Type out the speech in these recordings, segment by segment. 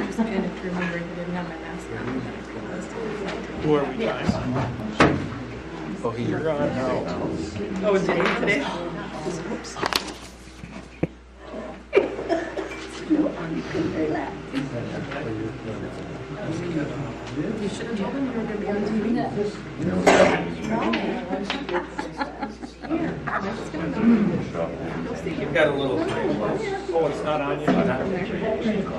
just kind of remembering I didn't have my mask on. Who are we trying? Oh, you're on now. Oh, today? Oops. You should have told him you were going to be on TV. You've got a little time. Oh, it's not on yet?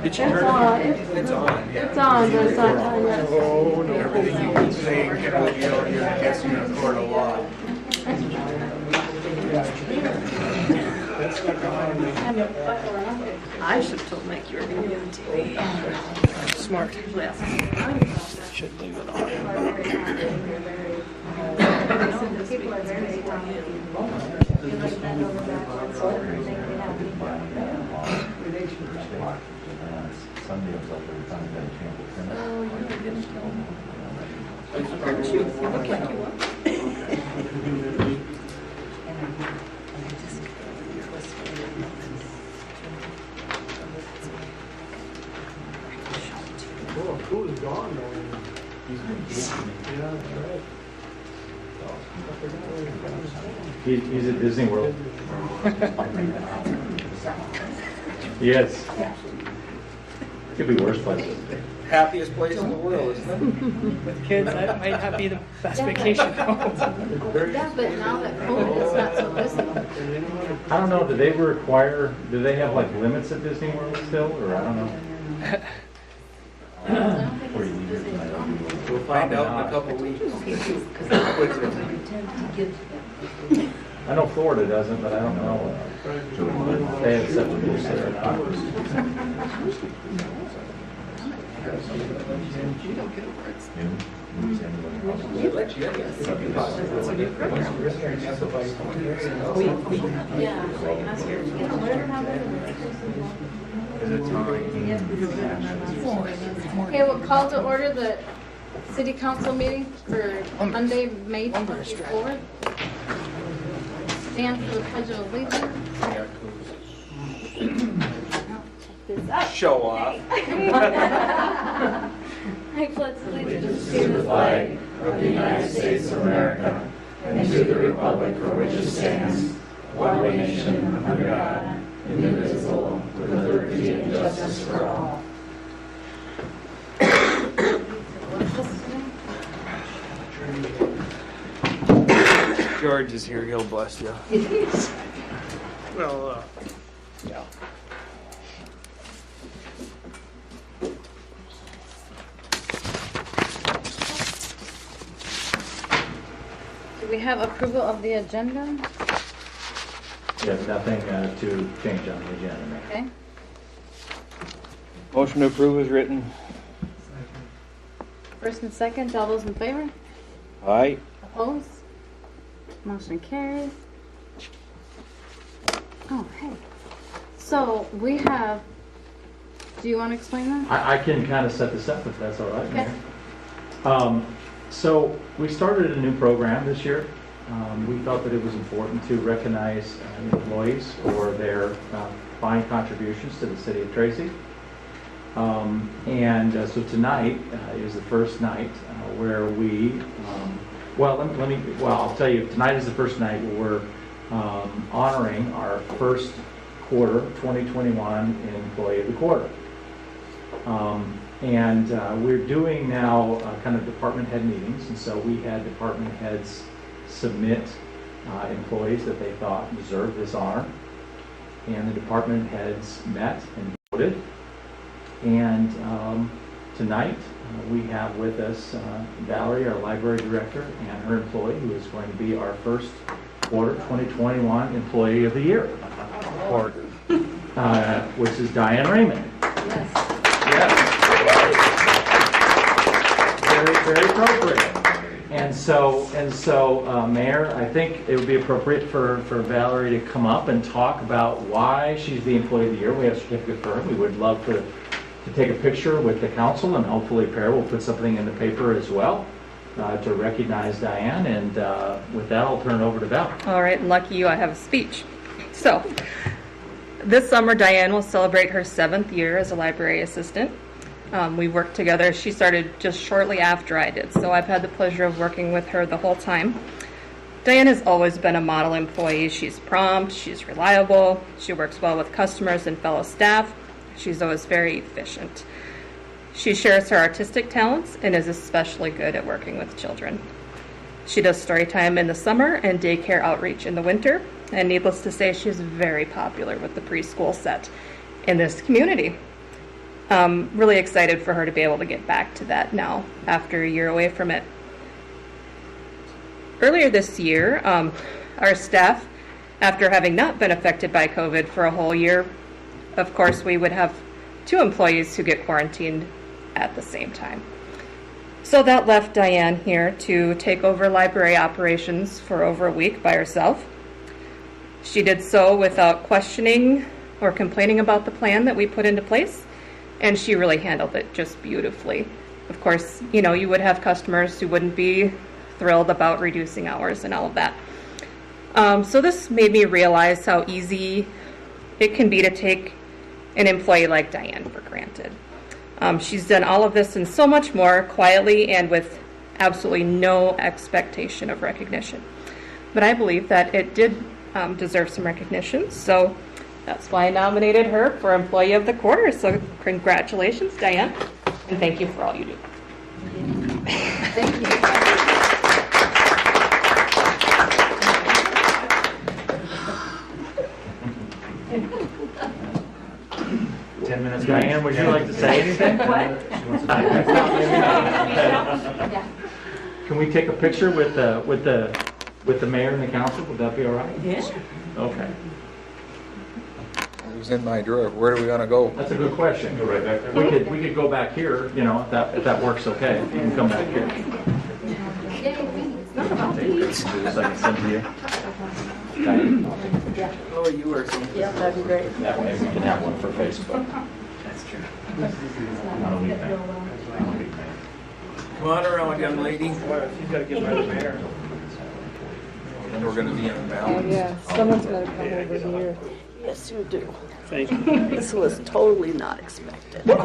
Did you turn it? It's on. Yeah. It's on, but it's not on yet. Oh, no. Everything you can say can be out here. I guess you record a lot. I should have told Mike you were going to be on TV. Smart. Yes. Should leave it on. Aren't you? You look like you are. Oh, Cool's gone though. Yeah, that's right. He's at Disney World. Yes. Could be worse places. Happiest place in the world, isn't it? With kids, that might not be the best vacation home. Yeah, but now that COVID is not so busy. I don't know, do they have like limits at Disney World still, or I don't know? We'll find out in a couple weeks. I know Florida doesn't, but I don't know if they have such a rules there or not. They let you in. Okay, we'll call to order the city council meeting for Monday, May 24th. Stand for the pledge of allegiance. This up. Show off. I pledge allegiance To the flag of the United States of America and to the republic for which it stands, one nation under God, indivisible, with liberty and justice for all. George is here, he'll bless you. Well, yeah. Do we have approval of the agenda? Yes, nothing to change on the agenda. Okay. Motion to approve is written. First and second, all those in favor? Aye. Opposed? Motion carries. Oh, hey. So we have, do you want to explain that? I can kind of set this up if that's all right, Okay. Mayor. So we started a new program this year. We felt that it was important to recognize employees for their fine contributions to the city of Tracy. So tonight is the first night where we, I'll tell you, tonight is the first night where we're honoring our first quarter 2021 employee of the quarter. We're doing now kind of department head meetings, and so we had department heads submit employees that they thought deserved this honor, and the department heads met and voted. And tonight we have with us Valerie, our library director, and her employee, who is going to be our first quarter 2021 employee of the year, which is Diane Raymond. Yes. Very appropriate. And so, Mayor, I think it would be appropriate for Valerie to come up and talk about why she's the Employee of the Year. We have a certificate for her. We would love to take a picture with the council, and hopefully Per will put something in the paper as well to recognize Diane. And with that, I'll turn it over to Val. All right, lucky you, I have a speech. So, This summer, Diane will celebrate her 7th year as a library assistant. We worked together. She started just shortly after I did, so I've had the pleasure of working with her the whole time. Diane has always been a model employee. She's prompt, she's reliable, she works well with customers and fellow staff. She's always very efficient. She shares her artistic talents and is especially good at working with children. She does story time in the summer and daycare outreach in the winter, and needless to say, she's very popular with the preschool set in this community. Really excited for her to be able to get back to that now after a year away from it. Earlier this year, our staff, after having not been affected by COVID for a whole year, of course, we would have 2 employees who get quarantined at the same time. So that left Diane here to take over library operations for over a week by herself. She did so without questioning or complaining about the plan that we put into place, and she really handled it just beautifully. Of course, you know, you would have customers who wouldn't be thrilled about reducing hours and all of that. So this made me realize how easy it can be to take an employee like Diane for granted. She's done all of this and so much more quietly and with absolutely no expectation of recognition. But I believe that it did deserve some recognition, so that's why I nominated her for Employee of the Quarter. So congratulations, Diane, and thank you for all you do. Thank you. 10 minutes. Diane, would you like to say anything? What? Can we take a picture with the mayor and the council? Would that be all right? Yeah. Okay. It was in my drawer. Where do we want to go? That's a good question. Go right back there. We could go back here, you know, if that works okay. You can come back here. It's not about me. Just like Cynthia. Diane, I'll take a picture. Oh, you are something. Yeah, that'd be great. That way we can have one for Facebook. That's true. Not a week thing. Not a week thing. Come on around, young lady. She's got to get by the mayor. And we're going to be in balance. Yeah, someone's got to come over here. Yes, you do. Thank you. This was totally not expected. Your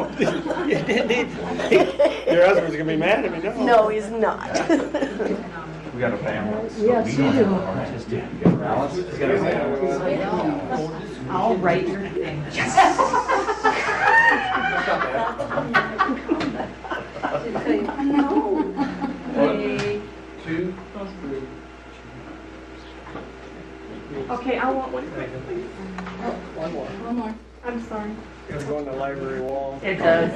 husband's going to be mad at me now. No, he's not. We got a balance. Yes, you do. Just do. You got a balance? I'll write your name. Two, three. Okay, I want one. One more. One more. I'm sorry. It's going to go on the library wall. It does.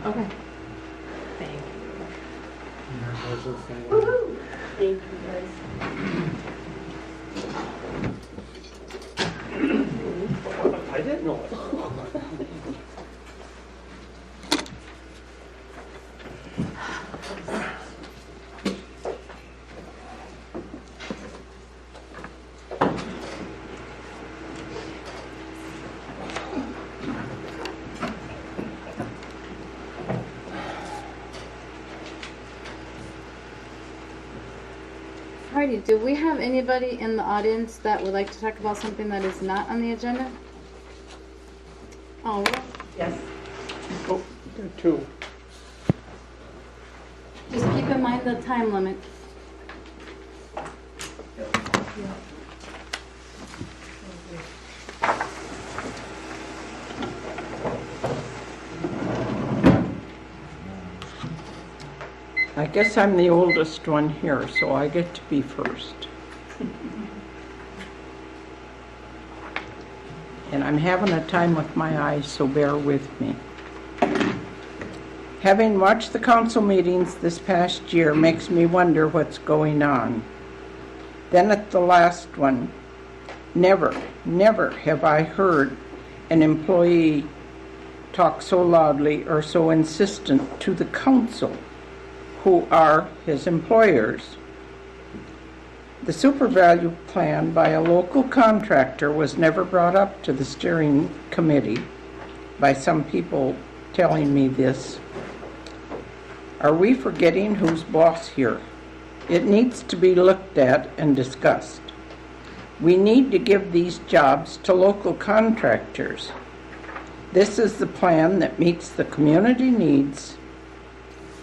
Okay. Thank you, guys. I didn't know it. Alrighty, do we have anybody in the audience that would like to talk about something that is not on the agenda? Oh, Yes. Oh, there are 2. just keep in mind the time limit. I guess I'm the oldest one here, so I get to be first. And I'm having a time with my eyes, so bear with me. Having watched the council meetings this past year makes me wonder what's going on. Then at the last one, never have I heard an employee talk so loudly or so insistent to the council, who are his employers. The super value plan by a local contractor was never brought up to the steering committee, by some people telling me this. Are we forgetting who's boss here? It needs to be looked at and discussed. We need to give these jobs to local contractors. This is the plan that meets the community needs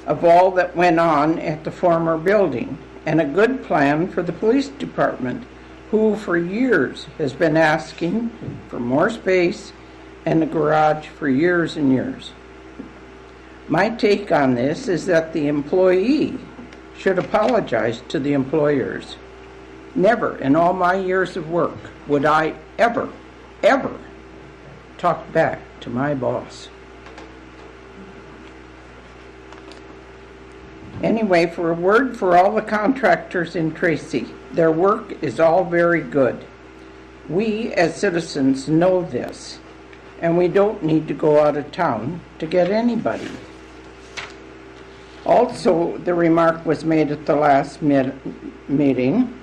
of all that went on at the former building, and a good plan for the police department, who for years has been asking for more space and a garage for years and years. My take on this is that the employee should apologize to the employers. Never in all my years of work would I ever talk back to my boss. Anyway, for a word for all the contractors in Tracy, their work is all very good. We as citizens know this, and we don't need to go out of town to get anybody. Also, the remark was made at the last meeting.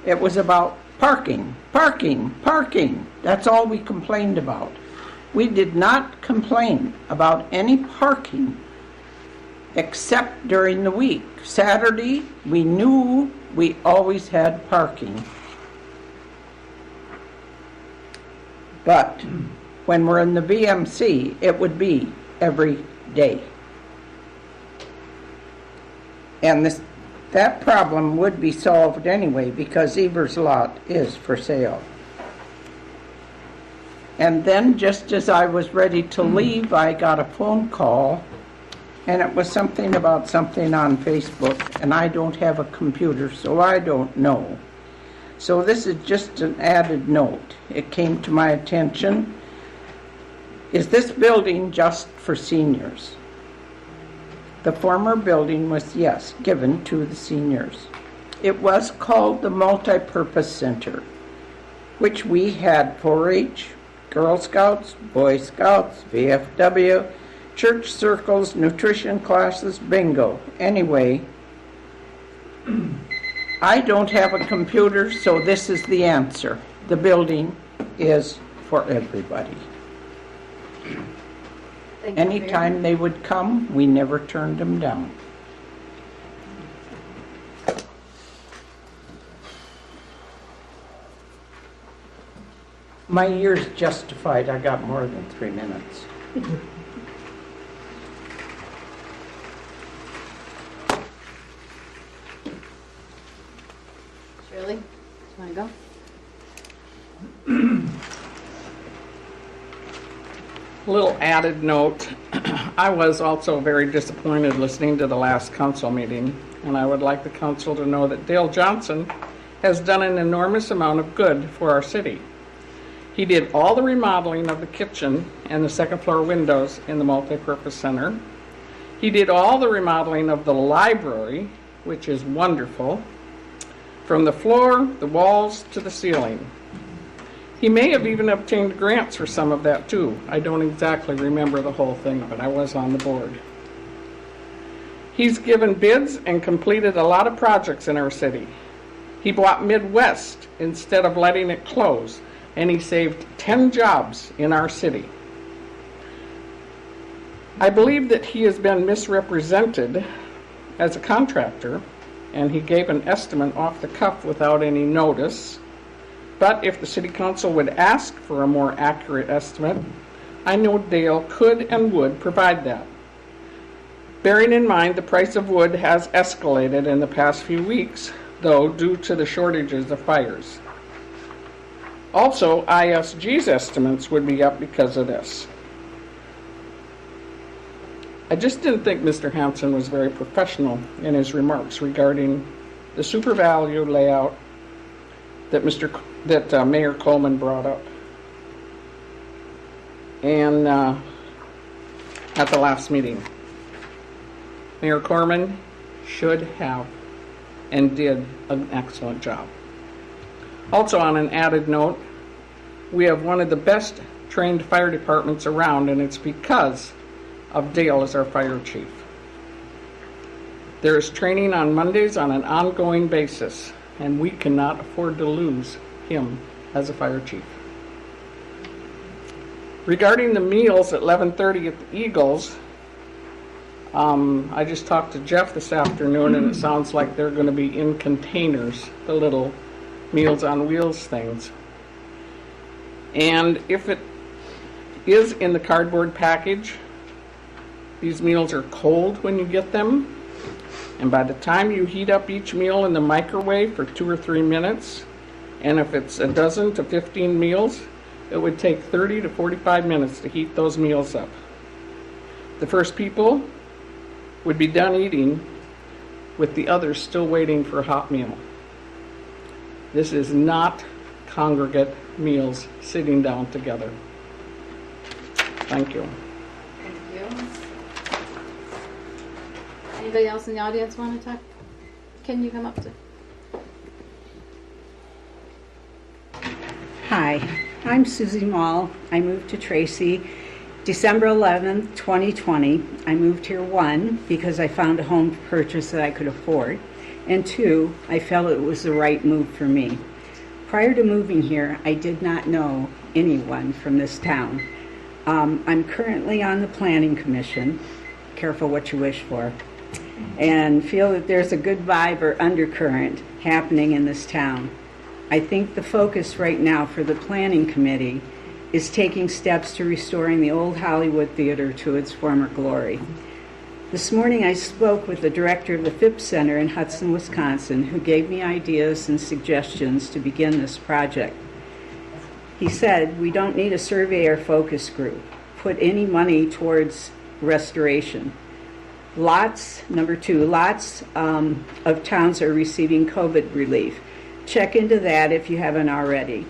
It was about parking, parking, parking. That's all we complained about. We did not complain about any parking except during the week. Saturday, we knew we always had parking. But when we're in the VMC, it would be every day. And that problem would be solved anyway because Evers' lot is for sale. And then just as I was ready to leave, I got a phone call, and it was something about something on Facebook, and I don't have a computer, so I don't know. So this is just an added note. It came to my attention. Is this building just for seniors? The former building was, yes, given to the seniors. It was called the Multi-Purpose Center, which we had 4-H, Girl Scouts, Boy Scouts, VFW, church circles, nutrition classes, bingo. Anyway, I don't have a computer, so this is the answer. The building is for everybody. Anytime they would come, we never turned them down. My year's justified. I got more than 3 minutes. Shirley, do you want to go? Little added note, I was also very disappointed listening to the last council meeting, and I would like the council to know that Dale Johnson has done an enormous amount of good for our city. He did all the remodeling of the kitchen and the second floor windows in the multi-purpose center. He did all the remodeling of the library, which is wonderful, from the floor, the walls, to the ceiling. He may have even obtained grants for some of that too. I don't exactly remember the whole thing, but I was on the board. He's given bids and completed a lot of projects in our city. He bought Midwest instead of letting it close, and he saved 10 jobs in our city. I believe that he has been misrepresented as a contractor, and he gave an estimate off the cuff without any notice. But if the city council would ask for a more accurate estimate, I know Dale could and would provide that. Bearing in mind the price of wood has escalated in the past few weeks, though, due to the shortages of fires. Also, ISG's estimates would be up because of this. I just didn't think Mr. Hanson was very professional in his remarks regarding the super value layout that Mayor Coleman brought up, and at the last meeting. Mayor Coleman should have and did an excellent job. Also, on an added note, we have one of the best trained fire departments around, and it's because of Dale as our fire chief. There is training on Mondays on an ongoing basis, and we cannot afford to lose him as a fire chief. Regarding the meals at 11:30 at the Eagles, I just talked to Jeff this afternoon, and it sounds like they're going to be in containers, the little Meals on Wheels things. And if it is in the cardboard package, these meals are cold when you get them. And by the time you heat up each meal in the microwave for 2 or 3 minutes, and if it's a dozen to 15 meals, it would take 30 to 45 minutes to heat those meals up. The first people would be done eating with the others still waiting for a hot meal. This is not congregate meals sitting down together. Thank you. Thank you. Anybody else in the audience want to talk? Can you come up to? Hi, I'm Susie Mall. I moved to Tracy December 11th, 2020. I moved here, 1, because I found a home purchase that I could afford, and 2, I felt it was the right move for me. Prior to moving here, I did not know anyone from this town. I'm currently on the Planning Commission, careful what you wish for, and feel that there's a good vibe or undercurrent happening in this town. I think the focus right now for the Planning Committee is taking steps to restoring the old Hollywood Theater to its former glory. This morning I spoke with the director of the Phipps Center in Hudson, Wisconsin, who gave me ideas and suggestions to begin this project. He said, we don't need a survey or focus group. Put any money towards restoration. Number 2, lots of towns are receiving COVID relief. Check into that if you haven't already.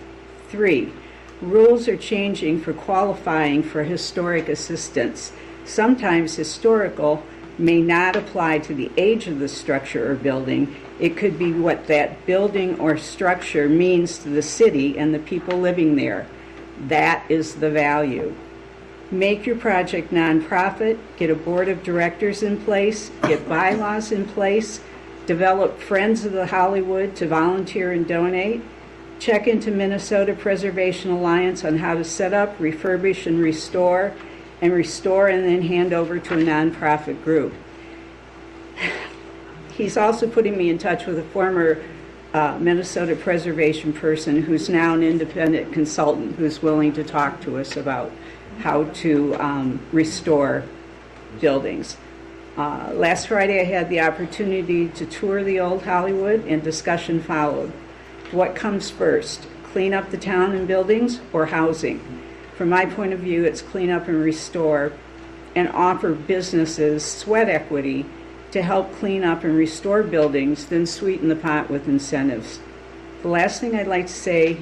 3, rules are changing for qualifying for historic assistance. Sometimes historical may not apply to the age of the structure or building. It could be what that building or structure means to the city and the people living there. That is the value. Make your project nonprofit, get a board of directors in place, get bylaws in place, develop Friends of the Hollywood to volunteer and donate. Check into Minnesota Preservation Alliance on how to set up, refurbish, and restore and then hand over to a nonprofit group. He's also putting me in touch with a former Minnesota preservation person who's now an independent consultant who's willing to talk to us about how to restore buildings. Last Friday I had the opportunity to tour the old Hollywood, and discussion followed. What comes first, clean up the town and buildings or housing? From my point of view, it's clean up and restore and offer businesses sweat equity to help clean up and restore buildings, then sweeten the pot with incentives. The last thing I'd like to say,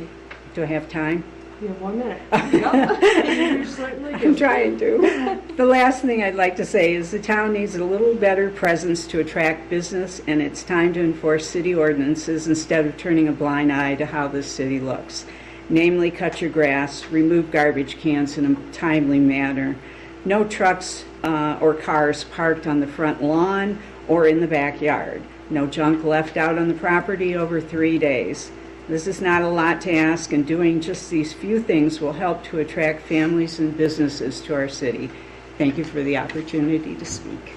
do I have time? You have 1 minute. Yep. You certainly do. I'm trying to. The last thing I'd like to say is the town needs a little better presence to attract business, and it's time to enforce city ordinances instead of turning a blind eye to how this city looks. Namely, cut your grass, remove garbage cans in a timely manner, no trucks or cars parked on the front lawn or in the backyard, no junk left out on the property over 3 days. This is not a lot to ask, and doing just these few things will help to attract families and businesses to our city. Thank you for the opportunity to speak.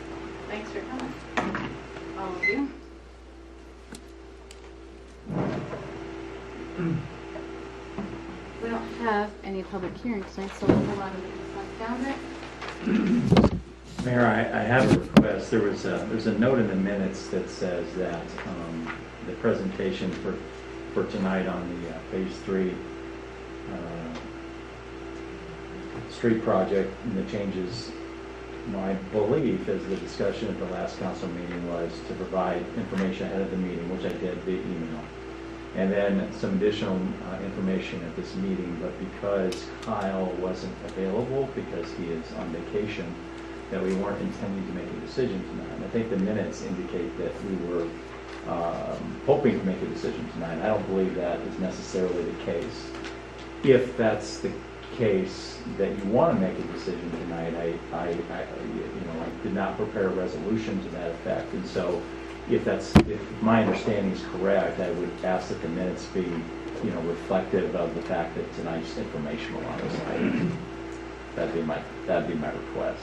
Thanks for coming, all of you. We don't have any public hearings tonight, so we'll move on to the consent calendar. Mayor, I have a request. There's a note in the minutes that says that the presentation for tonight on the Phase 3 street project and the changes, my belief is the discussion at the last council meeting was to provide information ahead of the meeting, which I did via email. And then some additional information at this meeting, but because Kyle wasn't available because he is on vacation, that we weren't intending to make a decision tonight. I think the minutes indicate that we were hoping to make a decision tonight. I don't believe that is necessarily the case. If that's the case that you want to make a decision tonight, I did not prepare a resolution to that effect, and so if my understanding is correct, I would ask that the minutes be, reflective of the fact that tonight's informational on this item. That'd be my request.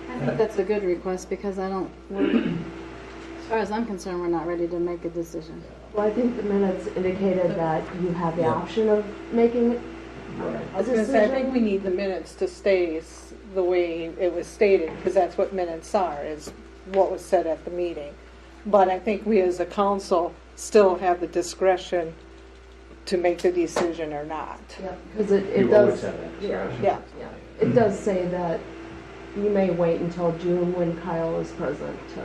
I think that's a good request because I don't work As far as I'm concerned, we're not ready to make a decision. Well, I think the minutes indicated that you have the Yeah. option of making a I was gonna say, I think decision. we need the minutes to stay the way it was stated, because that's what minutes are, is what was said at the meeting. But I think we as a council still have the discretion to make the decision or not. Yeah, because it You always does, have that yeah, discretion. Yeah. yeah. It does say that you may wait until June when Kyle is present to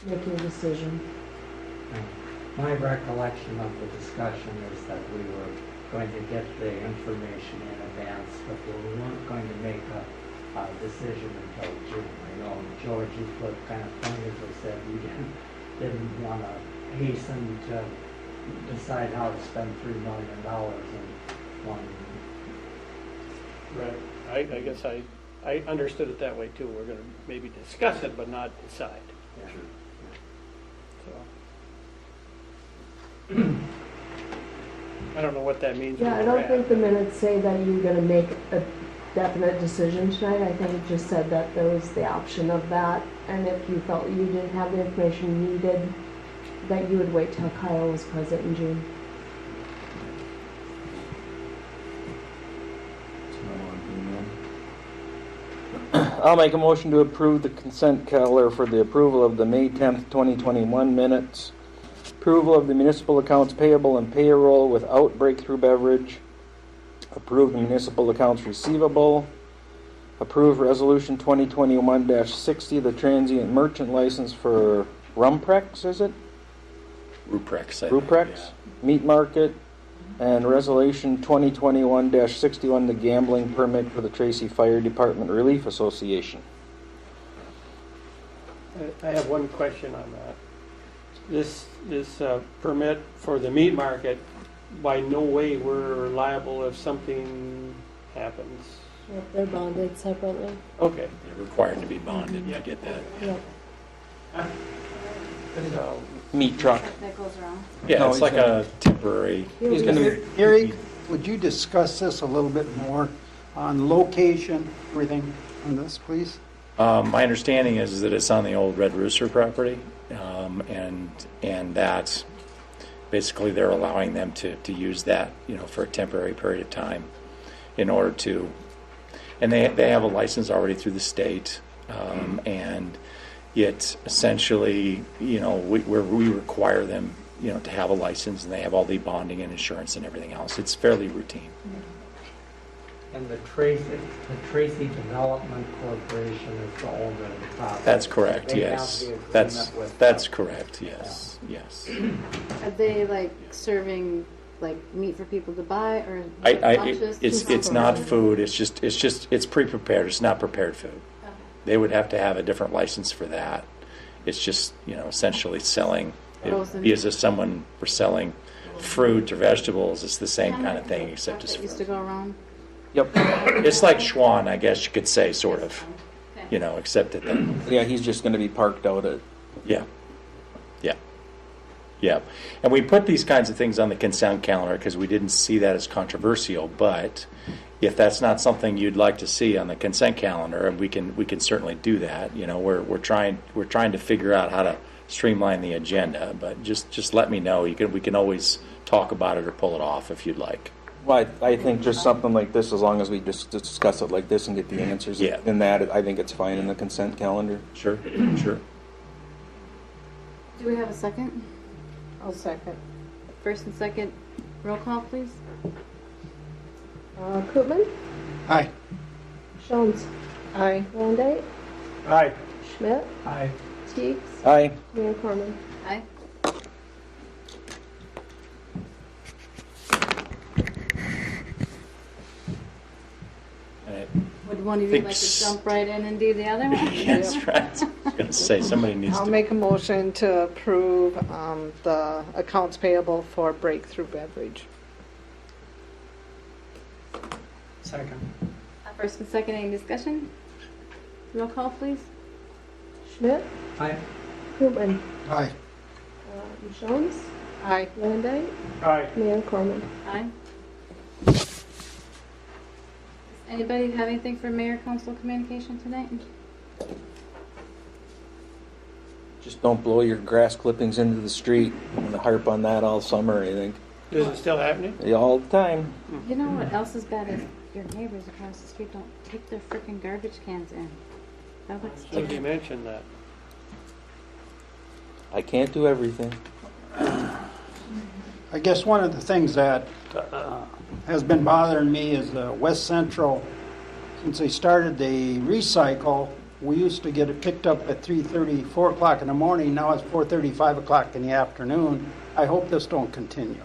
make your decision. My recollection of the discussion is that we were going to get the information in advance, but we weren't going to make a decision until June. I know, George, you looked kind of pointedly said you didn't want to hasten to decide how to spend $3 million in one. Right. I guess I understood it that way too. We're going to maybe discuss it, but not decide. Yeah. So. I don't know what that means. Yeah, I don't think the minutes say that you're gonna make a definite decision tonight. I think it just said that there was the option of that, and if you felt you didn't have the information you needed, that you would wait till Kyle was present in June. I'll make a motion to approve the consent calendar for the approval of the May 10th, 2021 minutes. Approval of the municipal accounts payable and payroll without breakthrough beverage. Approve the municipal accounts receivable. Approve resolution 2021-60, the transient merchant license for Rumprex, is it? Ruprex. Ruprex, Meat Market, and resolution 2021-61, the gambling permit for the Tracy Fire Department Relief Association. I have one question on that. This permit for the meat market, by no way we're liable if something happens. Yep, they're bonded separately. Okay. They're required to be bonded, I get that. Yep. So, Meat truck. That goes around. Yeah, No, it's he's like gonna- a temporary. He's going to Eric, would you discuss this a little bit more on location, everything on this, please? My understanding is that it's on the old Red Rooster property, and that basically they're allowing them to use that, for a temporary period of time in order to, and they have a license already through the state, and it's essentially, we require them, to have a license, and they have all the bonding and insurance and everything else. It's fairly routine. And the Tracy Development Corporation is the owner of the property. That's correct, They have yes. the agreement with That's them. correct, yes, yes. Are they serving meat for people to buy, or It's not food, it's pre-prepared, it's not prepared food. Okay. They would have to have a different license for that. It's just, essentially selling, it'd be as if someone were selling fruit or vegetables, it's the same kind of thing, except it's That used fruit. to go around. Yep. It's like Schwan, I guess you could say, sort of, except that, Yeah, he's just going to be parked out at. yeah. And we put these kinds of things on the consent calendar because we didn't see that as controversial, but if that's not something you'd like to see on the consent calendar, we can certainly do that. We're trying to figure out how to streamline the agenda, but just let me know. We can always talk about it or pull it off if you'd like. Well, I think just something like this, as long as we just discuss it like this and get the answers in that, I think it's fine in the consent calendar. Sure. Do we have a second? I'll second. First and second, roll call, please. Koopman, Aye. Jones, Aye. Landay, aye. Schmidt, Aye. Teagues, Aye. Mayor Corman. Aye. Would one of you like to jump right in and do the other one? That's right. I was going to say, somebody needs I'll to. make a motion to approve the accounts payable for Breakthrough Beverage. Second. First and second, any discussion? Roll call, please. Schmidt, Aye. Koopman, Aye. Jones, Aye. Landay, Aye. Mayor Corman. Aye. Does anybody have anything for mayor council communication tonight? Just don't blow your grass clippings into the street. I'm gonna harp on that all summer, I think. Is it still happening? Yeah, all the time. You know what else is bad is your neighbors across the street don't take their freaking garbage cans in. That looks Somebody mentioned that. I can't do everything. I guess one of the things that has been bothering me is West Central, since they started the recycle, we used to get it picked up at 3:30, 4 o'clock in the morning. Now it's 4:30, 5 o'clock in the afternoon. I hope this don't continue.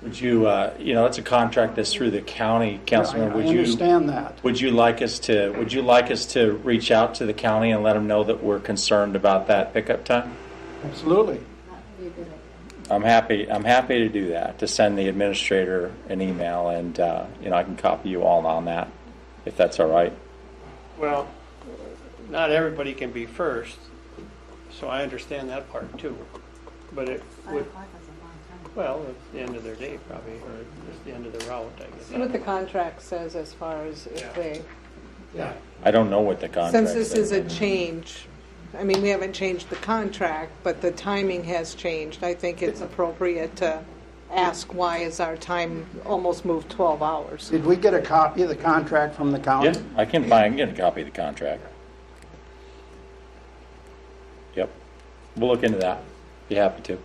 Would you, it's a contract that's through the county, Councilman. I understand that. Would you like us to reach out to the county and let them know that we're concerned about that pickup time? Absolutely. I'm happy to do that, to send the administrator an email, and I can copy you all on that, if that's all right. Well, not everybody can be first, so I understand that part too. But it would, well, it's the end of their day probably, or it's the end of their route, I guess. See what the contract says as far as if they, I don't know what the contract since this says. is a change, I mean, we haven't changed the contract, but the timing has changed. I think it's appropriate to ask why is our time almost moved 12 hours. Did we get a copy of the contract from the county? Yeah, I can get a copy of the contract. Yep. We'll look into that. Be happy to.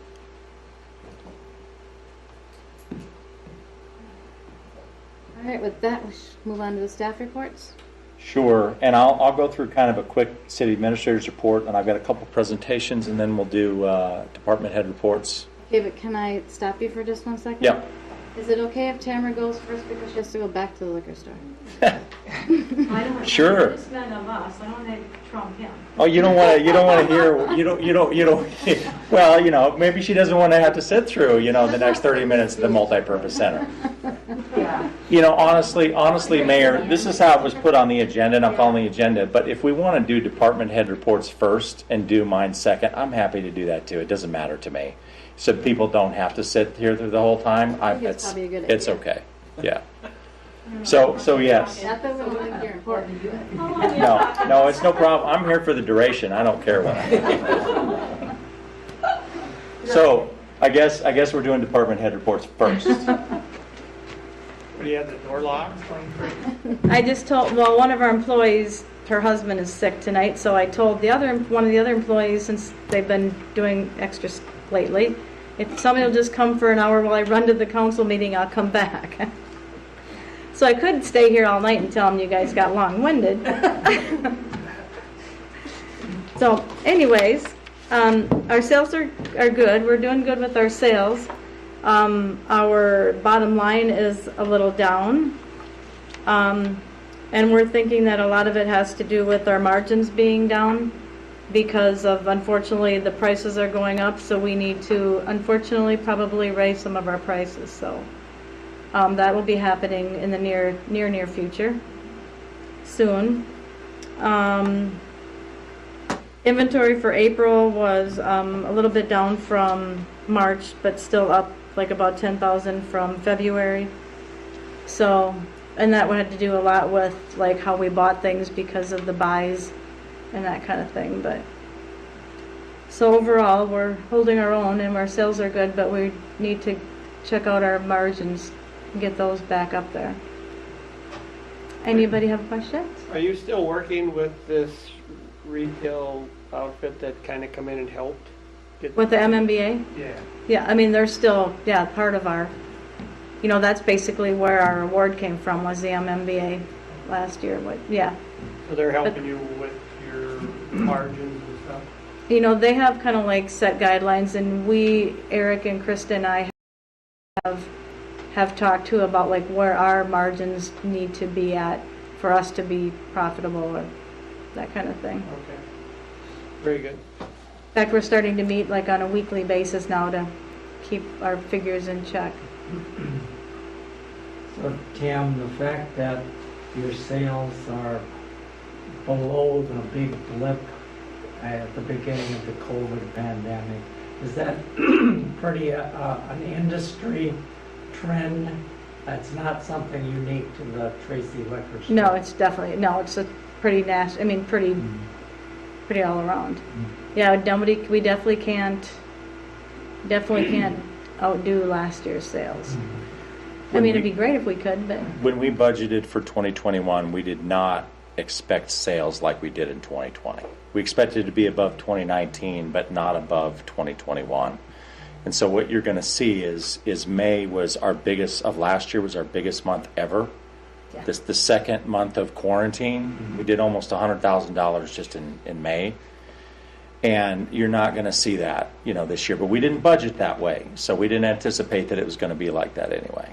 All right, with that, we should move on to the staff reports. Sure, and I'll go through kind of a quick city administrator's report, and I've got a couple presentations, and then we'll do department head reports. Okay, but can I stop you for just 1 second? Yeah. Is it okay if Tamara goes first because she has to go back to the liquor store? I don't. Sure. It's none of us. I don't want to trump him. Oh, you don't want to hear. Well, maybe she doesn't want to have to sit through, the next 30 minutes at the multipurpose center. Yeah. Honestly, Mayor, this is how it was put on the agenda, and I'm following the agenda. But if we want to do department head reports first and do mine second, I'm happy to do that too. It doesn't matter to me. So people don't have to sit here through the whole time. I think it's probably a good it's idea. okay. Yeah. So yes. Not that we don't think you're important. No, it's no problem. I'm here for the duration. I don't care what. So I guess we're doing department head reports first. What, do you have the door locked? I just told, one of our employees, her husband is sick tonight, so I told one of the other employees, since they've been doing extras lately, if somebody will just come for an hour while I run to the council meeting, I'll come back. So I could stay here all night and tell them you guys got long-winded. So anyways, our sales are good. We're doing good with our sales. Our bottom line is a little down. And we're thinking that a lot of it has to do with our margins being down because of, unfortunately, the prices are going up, so we need to, unfortunately, probably raise some of our prices. So that will be happening in the near future, soon. Inventory for April was a little bit down from March, but still up like about 10,000 from February. So, and that had to do a lot with like how we bought things because of the buys and that kind of thing. But so overall, we're holding our own and our sales are good, but we need to check out our margins and get those back up there. Anybody have questions? Are you still working with this retail outfit that kind of come in and helped? With the MMBA? Yeah. Yeah, I mean, they're still, part of our, that's basically where our award came from, was the MMBA last year. So they're helping you with your margins and stuff? They have kind of like set guidelines, and we, Eric and Krista and I, have talked too about like where our margins need to be at for us to be profitable or that kind of thing. Okay. Very good. In fact, we're starting to meet like on a weekly basis now to keep our figures in check. So Tim, the fact that your sales are below the big blip at the beginning of the COVID pandemic, is that pretty an industry trend? That's not something unique to the Tracy Liquor Store? No, it's definitely, it's a pretty pretty pretty all around. Yeah, we definitely can't outdo last year's sales. I mean, it'd be great if we could, but When we budgeted for 2021, we did not expect sales like we did in 2020. We expected to be above 2019, but not above 2021. And so what you're going to see is May was our biggest, of last year was our biggest month ever. Yeah. This the second month of quarantine. We did almost $100,000 just in May. And you're not going to see that, this year. But we didn't budget that way, so we didn't anticipate that it was going to be like that anyway.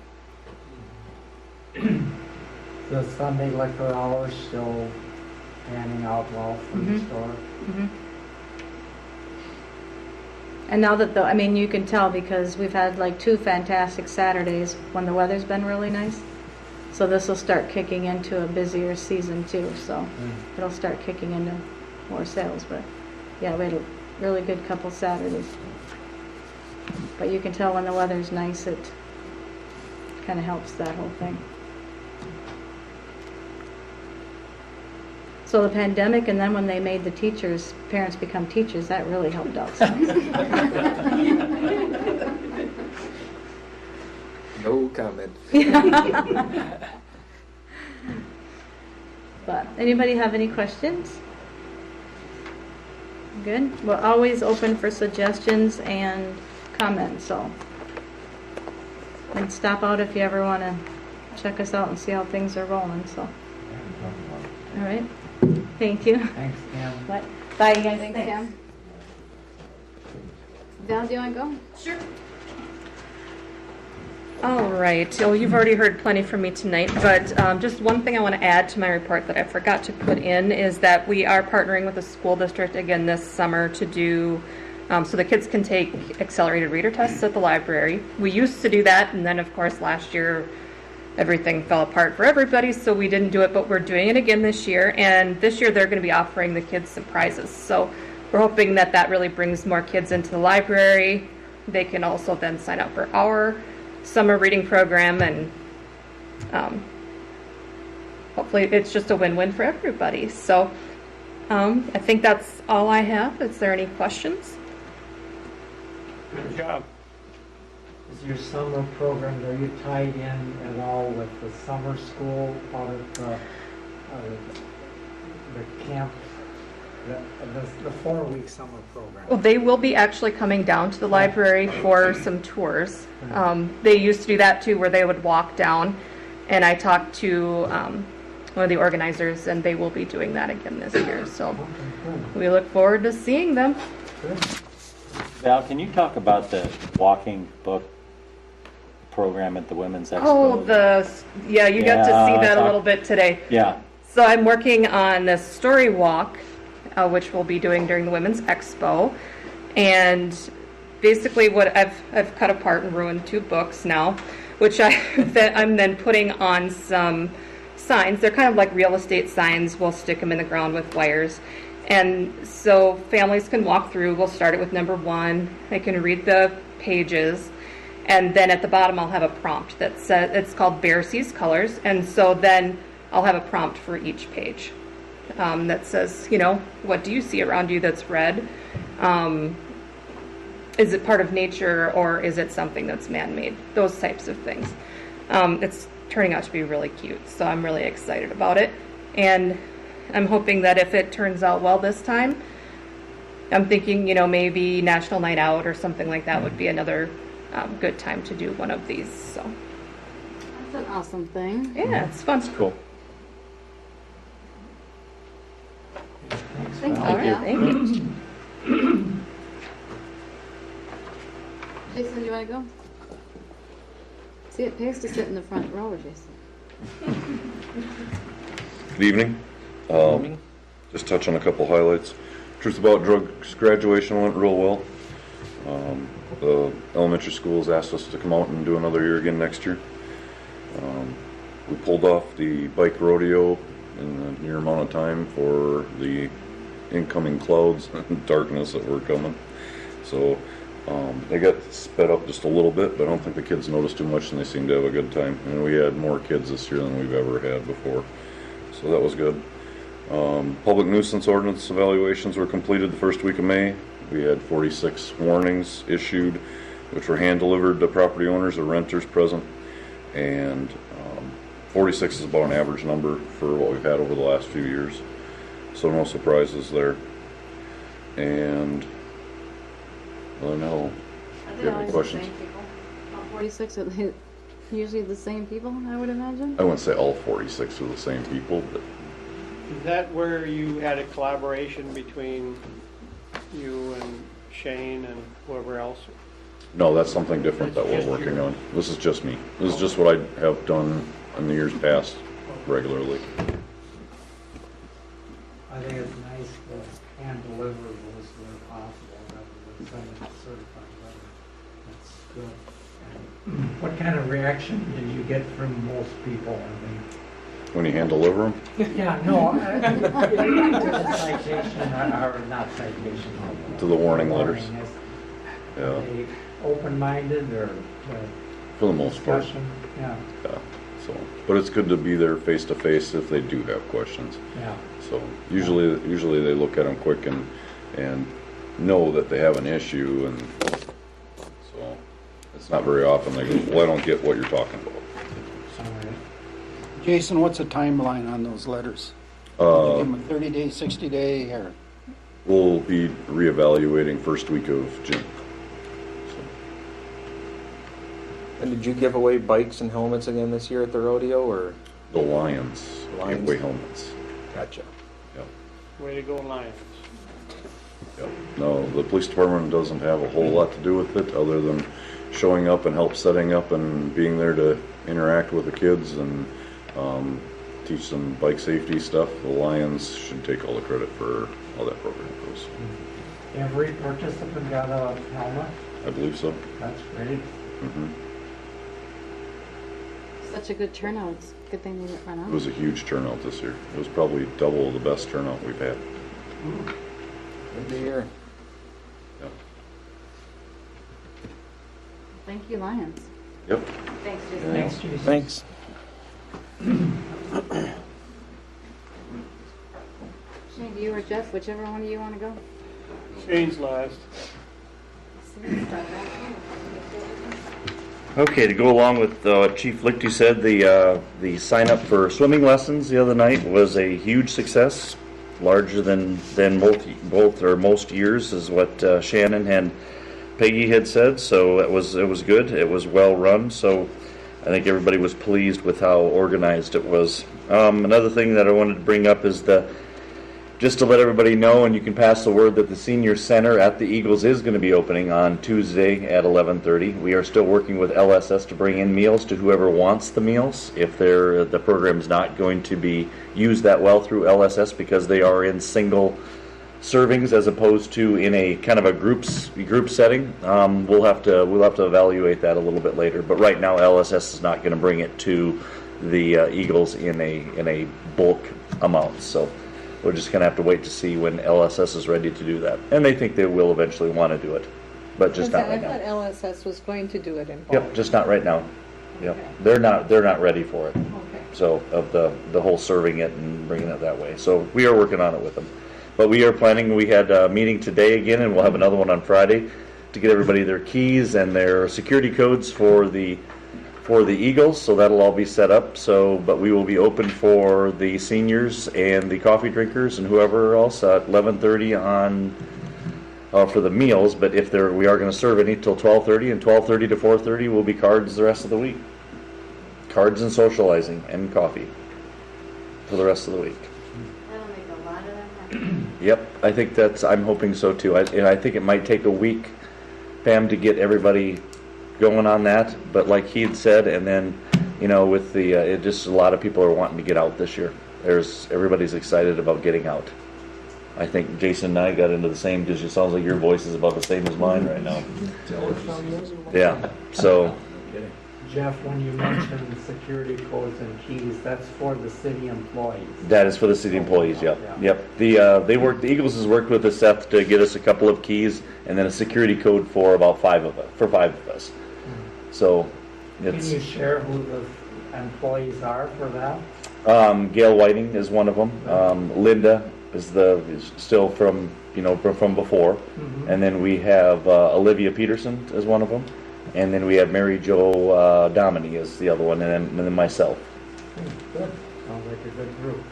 The Sunday liquor hours still panning out well for the store? and now that you can tell because we've had like 2 fantastic Saturdays when the weather's been really nice. So this will start kicking into a busier season too. So it'll start kicking into more sales. But yeah, we had a really good couple Saturdays. But you can tell when the weather's nice, it kind of helps that whole thing. So the pandemic, and then when they made the parents become teachers, that really helped out some. No comment. But anybody have any questions? Good. We're always open for suggestions and comments, so. And stop out if you ever want to check us out and see how things are rolling, so. All right. Thank you. Thanks, Kim. Bye, you guys. Thanks, Kim. Val, do you want to go? Sure. All right. Well, you've already heard plenty from me tonight, but just one thing I want to add to my report that I forgot to put in is that we are partnering with the school district again this summer to do so the kids can take accelerated reader tests at the library. We used to do that, and then of course last year everything fell apart for everybody, so we didn't do it, but we're doing it again this year, and this year they're going to be offering the kids some prizes. So we're hoping that that really brings more kids into the library. They can also then sign up for our summer reading program, and hopefully it's just a win-win for everybody. So I think that's all I have. Is there any questions? Good job. Is your summer programs, are you tied in at all with the summer school out of the camp, the 4-week summer program? Well, they will be actually coming down to the library for some tours. They used to do that too, where they would walk down, and I talked to one of the organizers, and they will be doing that again this year. So we look forward to seeing them. Val, can you talk about the walking book program at the Women's Expo? Oh, you got to see that a little bit today. Yeah. So I'm working on this story walk, which we'll be doing during the Women's Expo. And basically what I've cut apart and ruined 2 books now, which I'm then putting on some signs. They're kind of like real estate signs. We'll stick them in the ground with wires. And so families can walk through. We'll start it with number 1. They can read the pages. And then at the bottom, I'll have a prompt that says, it's called Bear Sees Colors. And so then I'll have a prompt for each page that says, what do you see around you that's red? Is it part of nature, or is it something that's man-made? Those types of things. It's turning out to be really cute, so I'm really excited about it. And I'm hoping that if it turns out well this time, I'm thinking, maybe National Night Out or something like that would be another good time to do one of these. So That's an awesome thing. yeah, it's fun. That's cool. Thank you. Val. Thank you. Jason, do you want to go? See, it pays to sit in the front row, Jason. Good evening. Just touch on a couple highlights. Truth About Drugs graduation went real well. The elementary schools asked us to come out and do another year again next year. We pulled off the bike rodeo in a near amount of time for the incoming clouds and darkness that were coming. So they got sped up just a little bit, but I don't think the kids noticed too much, and they seemed to have a good time. And we had more kids this year than we've ever had before, so that was good. Public nuisance ordinance evaluations were completed the first week of May. We had 46 warnings issued, which were hand-delivered to property owners or renters present. And 46 is about an average number for what we've had over the last few years. So no surprises there. And I don't know. If you have any questions? 46 are usually the same people, I would imagine. I wouldn't say all 46 are the same people, but Is that where you had a collaboration between you and Shane and whoever else? no, that's something different that we're working on. This is just me. This is just what I have done in the years past regularly. I think it's nice to hand deliver those where possible rather than sending a certified letter. That's good. And what kind of reaction did you get from most people? I mean, When you hand deliver them, yeah, no, to the citation, or not citation. to the warning letters. Is Yeah, they open-minded or for the most part. discussion? Yeah, Yeah. So, but it's good to be there face to face if they do have questions. yeah. So usually they look at them quick and know that they have an issue, and so it's not very often they go, well, I don't get what you're talking about. All right. Jason, what's the timeline on those letters? Give them a 30-day, 60-day, or? We'll be reevaluating first week of June. And did you give away bikes and helmets again this year at the rodeo, or? The Lions give away helmets. Gotcha. Yep. Way to go, Lions. Yep. No, the police department doesn't have a whole lot to do with it other than showing up and help setting up and being there to interact with the kids and teach them bike safety stuff. The Lions should take all the credit for how that program goes. Every participant got a helmet? I believe so. That's great. hmm Such a good turnout. It's a good thing they didn't run out. It was a huge turnout this year. It was probably double the best turnout we've had. Good to hear. Yep. Thank you, Lions. Yep. Thanks, Jason. Thanks, Jason. Thanks. Shane, you or Jeff, whichever one of you want to go. Shane's last. Okay, to go along with what Chief Lichty said, the sign up for swimming lessons the other night was a huge success, larger than both or most years, is what Shannon and Peggy had said. So it was good. It was well run. So I think everybody was pleased with how organized it was. Another thing that I wanted to bring up is just to let everybody know, and you can pass the word, that the senior center at the Eagles is going to be opening on Tuesday at 11:30. We are still working with LSS to bring in meals to whoever wants the meals. If the program's not going to be used that well through LSS because they are in single servings as opposed to in a kind of a group setting, we'll have to evaluate that a little bit later. But right now, LSS is not going to bring it to the Eagles in a bulk amount. So we're just going to have to wait to see when LSS is ready to do that. And they think they will eventually want to do it, but just not right now. I thought LSS was going to do it in bulk. Yep, just not right now. Yep, they're not ready for it. Okay. So of the whole serving it and bringing it that way. So we are working on it with them. But we are planning, we had a meeting today again, and we'll have another one on Friday to get everybody their keys and their security codes for the Eagles, so that'll all be set up. So, but we will be open for the seniors and the coffee drinkers and whoever else at 11:30 on for the meals. But if we are going to serve any till 12:30, and 12:30 to 4:30 will be cards the rest of the week. Cards and socializing and coffee for the rest of the week. That'll make a lot of them happy. Yep, I think I'm hoping so too. And I think it might take a week, Pam, to get everybody going on that, but like he had said, and then, with just a lot of people are wanting to get out this year. Everybody's excited about getting out. I think Jason and I got into the same, because it sounds like your voice is about the same as mine right now. Yeah, so. Jeff, when you mentioned security codes and keys, that's for the city employees. That is for the city employees, yep. Yep. The Eagles has worked with us, Seth, to get us a couple of keys and then a security code for about five of us. So Can you share who the employees are for that? Gail Whiting is one of them. Linda is still from from before, and then we have Olivia Peterson is one of them, and then we have Mary Jo Dominy is the other one, and then myself. Good. Sounds like a good group.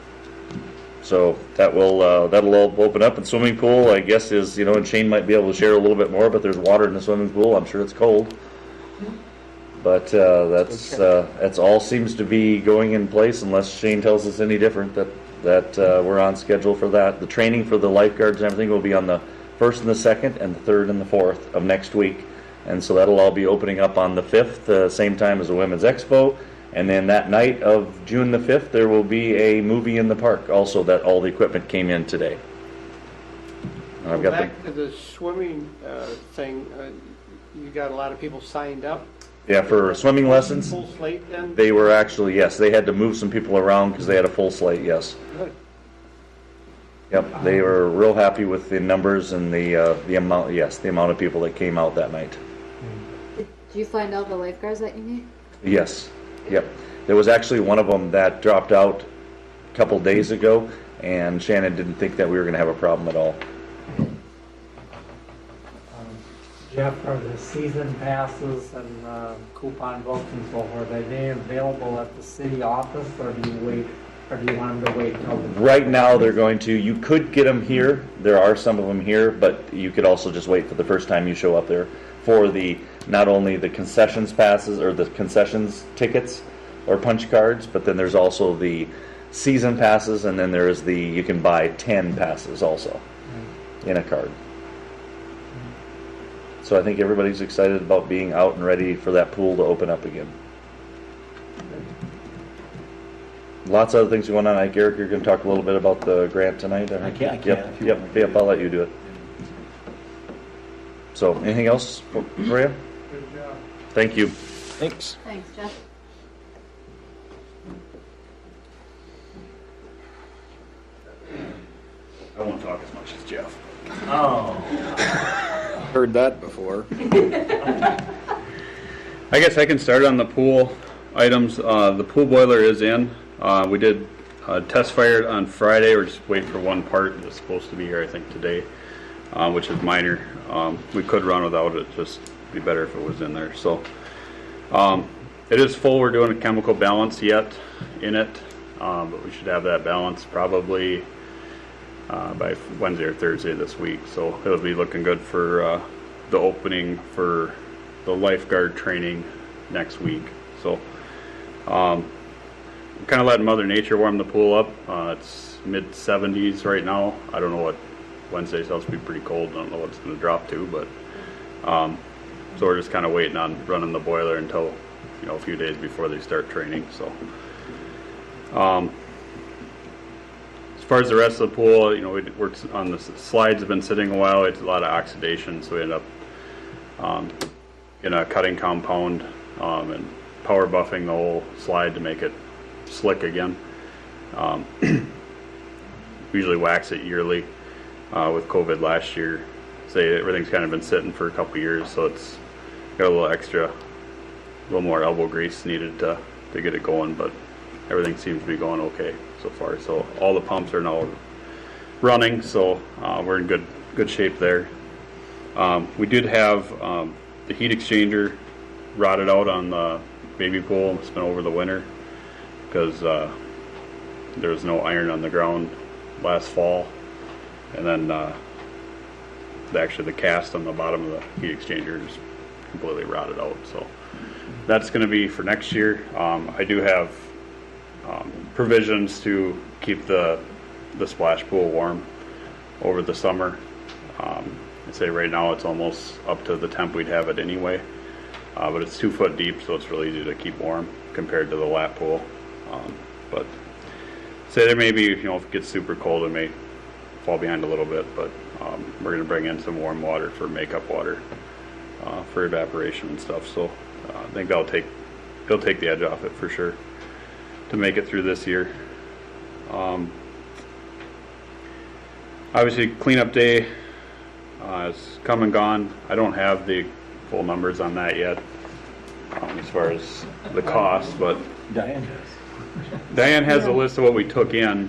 So that'll all open up. And swimming pool, I guess, is and Shane might be able to share a little bit more. But there's water in the swimming pool. I'm sure it's cold. But that's all seems to be going in place, unless Shane tells us any different. That we're on schedule for that. The training for the lifeguards and everything will be on the 1st and the 2nd and the 3rd and the 4th of next week. And so that'll all be opening up on the 5th, same time as the Women's Expo. And then that night of June the 5th, there will be a movie in the park. Also, that all the equipment came in today. I've got back to the swimming thing. You got a lot of people signed up. Yeah, for swimming lessons. Full slate then? They were actually, yes, they had to move some people around because they had a full slate, yes. Good. Yep, they were real happy with the numbers and the amount, the amount of people that came out that night. Did you find all the lifeguards that you need? Yes, yep. There was actually one of them that dropped out a couple days ago, and Shannon didn't think that we were going to have a problem at all. Jeff, are the season passes and coupon books and so forth, are they available at the city office, or do you wait, or do you want them to wait till the... Right now, they're going to, you could get them here. There are some of them here, but you could also just wait for the first time you show up there for not only the concessions passes or the concessions tickets or punch cards, but then there's also the season passes, and then there's you can buy 10 passes also in a card. So I think everybody's excited about being out and ready for that pool to open up again. Lots of other things going on. Eric, you're going to talk a little bit about the grant tonight. I can. Yep. I'll let you do it. So, anything else, Maria? Good job. Thank you. Thanks. Thanks, Jeff. I won't talk as much as Jeff. Oh. Heard that before. I guess I can start on the pool items. The pool boiler is in. We did test fire on Friday. We're just waiting for one part that's supposed to be here, I think, today, which is minor. We could run without it. Just be better if it was in there. So it is full. We're doing a chemical balance yet in it, but we should have that balance probably by Wednesday or Thursday this week. So it'll be looking good for the opening for the lifeguard training next week. So kind of letting Mother Nature warm the pool up. It's mid 70s right now. I don't know what Wednesday's supposed to be pretty cold. I don't know what it's going to drop to, but so we're just kind of waiting on running the boiler until a few days before they start training. So as far as the rest of the pool, we worked on the slides have been sitting a while. It's a lot of oxidation, so we ended up in a cutting compound and power buffing the whole slide to make it slick again. Usually wax it yearly. With COVID last year, everything's kind of been sitting for a couple years, so it's got a little more elbow grease needed to get it going, but everything seems to be going okay so far. So all the pumps are now running, so we're in good shape there. We did have the heat exchanger rotted out on the baby pool. It's been over the winter because there was no iron on the ground last fall, and then actually the cast on the bottom of the heat exchanger is completely rotted out. So that's going to be for next year. I do have provisions to keep the splash pool warm over the summer. I'd say right now it's almost up to the temp we'd have it anyway, but it's 2 foot deep, so it's really easy to keep warm compared to the lap pool. But say there may be, if it gets super cold, it may fall behind a little bit, but we're going to bring in some warm water for makeup water for evaporation and stuff. So I think it'll take the edge off it for sure to make it through this year. Obviously, cleanup day is come and gone. I don't have the full numbers on that yet as far as the cost, but Diane does. Diane has a list of what we took in.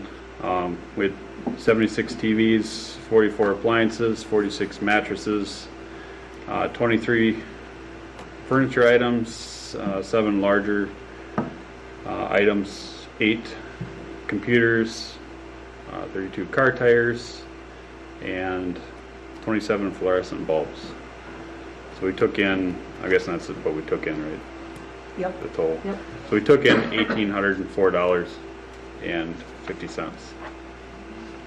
We had 76 TVs, 44 appliances, 46 mattresses, 23 furniture items, 7 larger items, 8 computers, 32 car tires, and 27 fluorescent bulbs. So we took in, I guess that's what we took in, right? Yep. The total. Yep. So we took in $1,804.50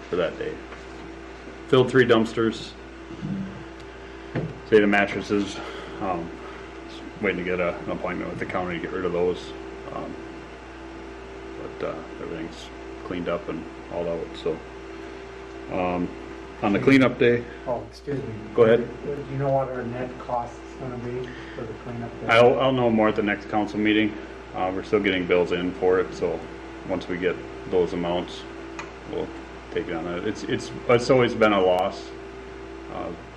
for that day. Filled 3 dumpsters, say the mattresses, just waiting to get an appointment with the county to get rid of those. But everything's cleaned up and all out, so. On the cleanup day. Oh, excuse me. Go ahead. Do you know what our net cost is gonna be for the cleanup day? I'll know more at the next council meeting. We're still getting bills in for it, so once we get those amounts, we'll take it on that. It's always been a loss.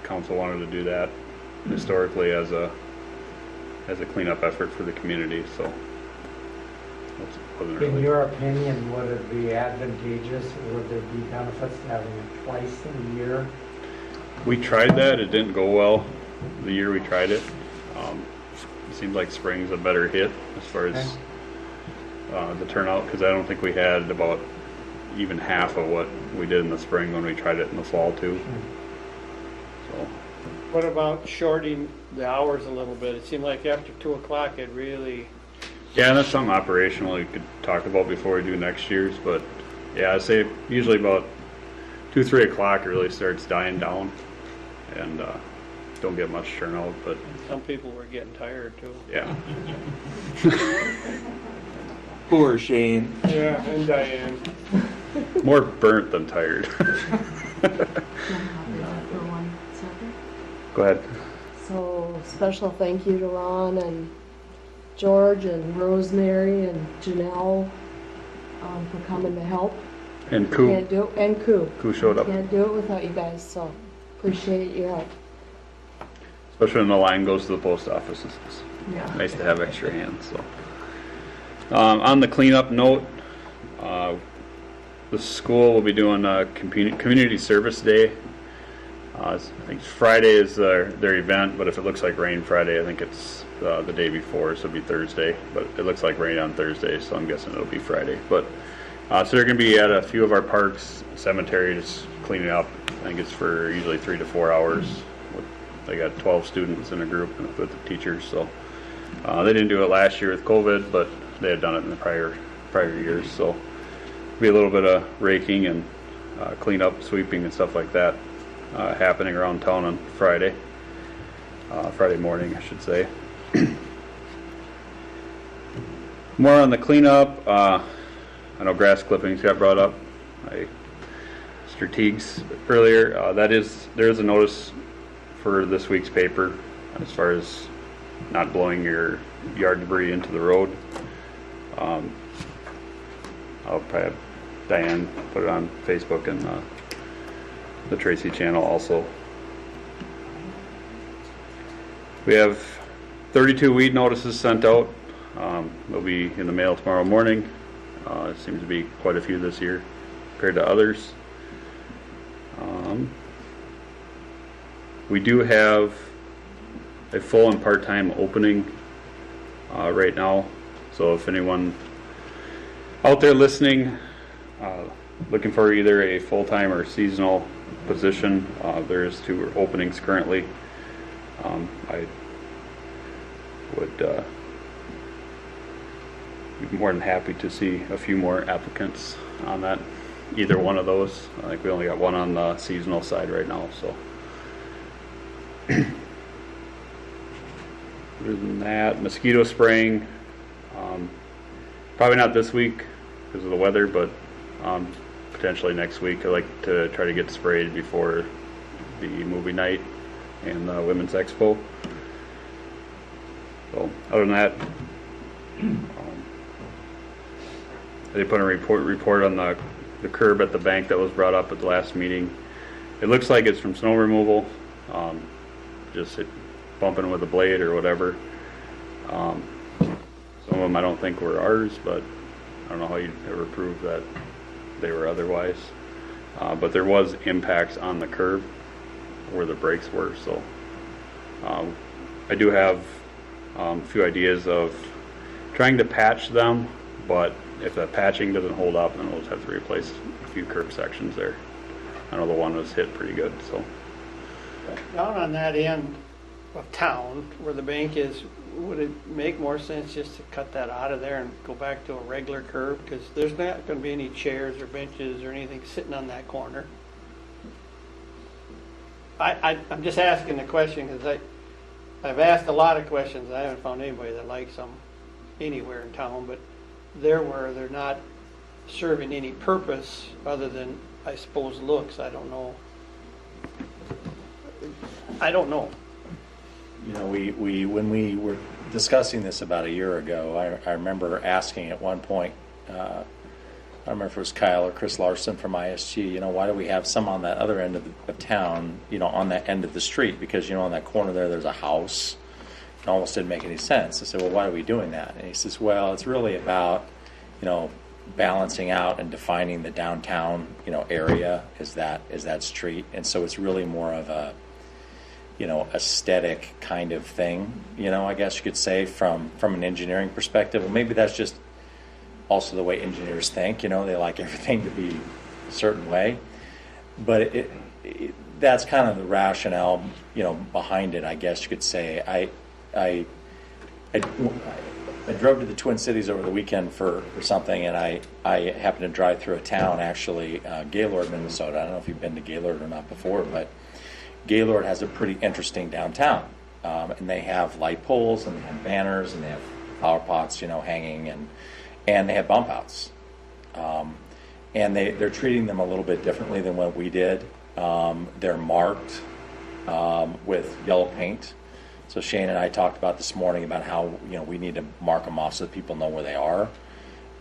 Council wanted to do that historically as a cleanup effort for the community, so. Wasn't In really. your opinion, would it be advantageous, or would there be benefits to having it twice in a year? We tried that, it didn't go well the year we tried it. It seems like spring's a better hit as far as the turnout, because I don't think we had about even half of what we did in the spring when we tried it in the fall too. So. What about shorting the hours a little bit? It seemed like after 2 o'clock it really... Yeah, and that's something operational we could talk about before we do next year's, but yeah, I'd say usually about 2, 3 o'clock it really starts dying down, and don't get much turnout, but... Some people were getting tired too. Yeah. Poor Shane. Yeah, and Diane. More burnt than tired. Go ahead. So special thank you to Ron and George and Rosemary and Janelle for coming to help. And Koo. Can't do it, and Koo. Koo showed up. Can't do it without you guys, so appreciate your help. Especially when the line goes to the post office. It's Yeah. nice to have extra hands. So, on the cleanup note, the school will be doing a community service day. I think Friday is their event, but if it looks like rain Friday, I think it's the day before, so it'll be Thursday. But it looks like rain on Thursday, so I'm guessing it'll be Friday. But so they're going to be at a few of our parks, cemeteries, cleaning up. I think it's for usually 3 to 4 hours. They got 12 students in a group with the teachers, so they didn't do it last year with COVID, but they had done it in the prior years. So be a little bit of raking and cleanup, sweeping, and stuff like that happening around town on Friday morning, I should say. More on the cleanup. I know grass clippings got brought up. Mr. Teagues earlier. There is a notice for this week's paper as far as not blowing your yard debris into the road. I'll probably have Diane put it on Facebook and the Tracy channel also. We have 32 weed notices sent out. They'll be in the mail tomorrow morning. It seems to be quite a few this year compared to others. We do have a full and part-time opening right now. So if anyone out there listening, looking for either a full-time or seasonal position, there's 2 openings currently. I would be more than happy to see a few more applicants on that, either one of those. I think we only got one on the seasonal side right now, so. Other than that, mosquito spraying, probably not this week because of the weather, but potentially next week. I'd like to try to get sprayed before the movie night and the Women's Expo. So other than that, they put a report on the curb at the bank that was brought up at the last meeting. It looks like it's from snow removal, just bumping with a blade or whatever. Some of them I don't think were ours, but don't know how you'd ever prove that they were otherwise. But there was impacts on the curb where the brakes were, so I do have a few ideas of trying to patch them, but if the patching doesn't hold up, then we'll just have to replace a few curb sections there. I know the one was hit pretty good, so. Down on that end of town where the bank is, would it make more sense just to cut that out of there and go back to a regular curb? Because there's not going to be any chairs or benches or anything sitting on that corner. I'm just asking the question because I've asked a lot of questions. I haven't found anybody that likes them anywhere in town, but there where they're not serving any purpose other than, I suppose, looks. I don't know. You know, we when we were discussing this about a year ago, I remember asking at one point, I don't remember if it was Kyle or Chris Larson from ISG, you know, why do we have some on that other end of town, you know, on that end of the street? Because, you know, on that corner there's a house. It almost didn't make any sense. I said, well, why are we doing that? And he says, well, it's really about, you know, balancing out and defining the downtown, you know, area as that street. And so it's really more of a, you know, aesthetic kind of thing, you know, I guess you could say from an engineering perspective. Well, maybe that's just also the way engineers think, you know, they like everything to be a certain way. But that's kind of the rationale, you know, behind it, I guess you could say. I drove to the Twin Cities over the weekend for something, and I happened to drive through a town, actually, Gaylord, Minnesota. I don't know if you've been to Gaylord or not before, but Gaylord has a pretty interesting downtown. And they have light poles, and they have banners, and they have flower pots, you know, hanging, and they have bump outs. And they're treating them a little bit differently than what we did. They're marked with yellow paint. So Shane and I talked about this morning about how, you know, we need to mark them off so that people know where they are.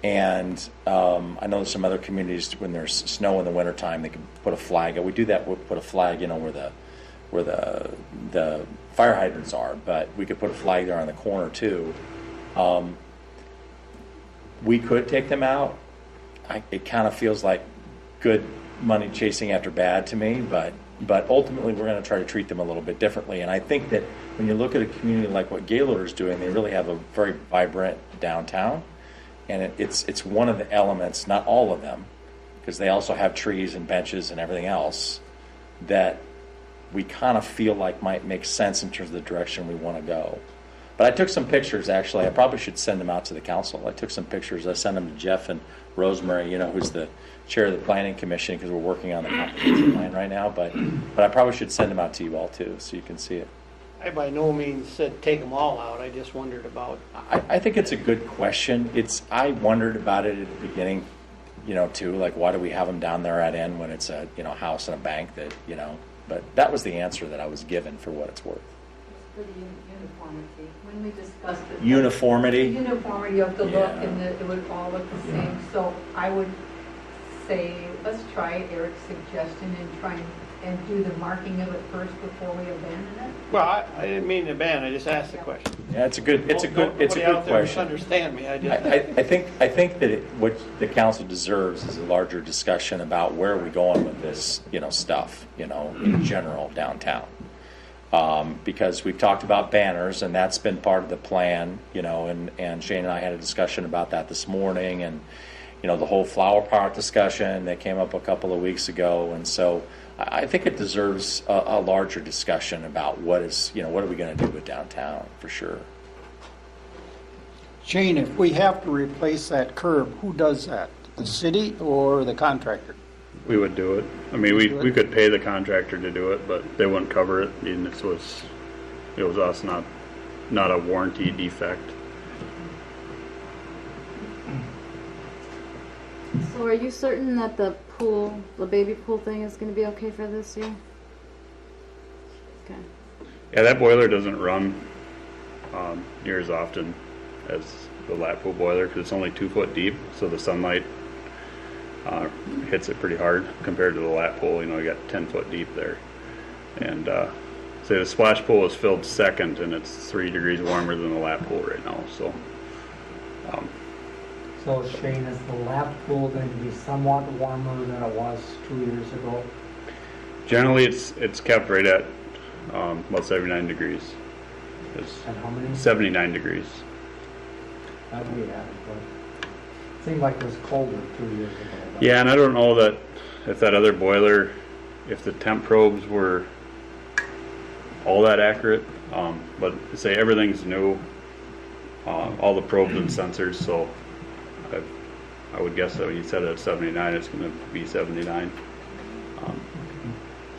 And I know there's some other communities when there's snow in the wintertime, they can put a flag. We do that. We'll put a flag, you know, where the fire hydrants are, but we could put a flag there on the corner too. We could take them out. It kind of feels like good money chasing after bad to me, but ultimately we're going to try to treat them a little bit differently. And I think that when you look at a community like what Gaylord is doing, they really have a very vibrant downtown, and it's one of the elements, not all of them, because they also have trees and benches and everything else that we kind of feel like might make sense in terms of the direction we want to go. But I took some pictures, actually. I probably should send them out to the council. I took some pictures. I sent them to Jeff and Rosemary, you know, who's the chair of the planning commission, because we're working on the comprehensive plan right now. But I probably should send them out to you all too, so you can see it. I by no means said take them all out. I just wondered about. I think it's a good question. I wondered about it at the beginning, you know, too. Like, why do we have them down there at end when it's a, you know, house and a bank that, you know? But that was the answer that I was given for what it's worth. For the uniformity, when we discussed it. Uniformity? The uniformity of the look, and it would all look the same. So I would say, let's try Eric's suggestion and try and do the marking of it first before we abandon it. Well, I didn't mean to ban. I just asked the question. Yeah, it's a good question. Misunderstand me. I think that what the council deserves is a larger discussion about where are we going with this, you know, stuff, you know, in general downtown. Because we've talked about banners, and that's been part of the plan, you know, and Shane and I had a discussion about that this morning, and, you know, the whole flower park discussion that came up a couple of weeks ago. And so I think it deserves a larger discussion about what are we going to do with downtown, for sure. Shane, if we have to replace that curb, who does that? The city or the contractor? We would do it. I mean, we could pay the contractor to do it, but they wouldn't cover it. And it was us, not a warranty defect. So are you certain that the baby pool thing is going to be okay for this year? Okay. Yeah, that boiler doesn't run near as often as the lap pool boiler because it's only 2 foot deep, so the sunlight hits it pretty hard compared to the lap pool. You know, you got 10 foot deep there. And say the splash pool is filled second, and it's 3 degrees warmer than the lap pool right now. So So Shane, is the lap pool going to be somewhat warmer than it was 2 years ago? Generally, it's kept right at about 79 degrees. It's And how many? 79 degrees. That'd be adequate. Seemed like it was colder 2 years ago. but- Yeah, and I don't know that if that other boiler, if the temp probes were all that accurate, but say everything's new, all the probes and sensors, so I would guess that when you said it at 79, it's going to be 79.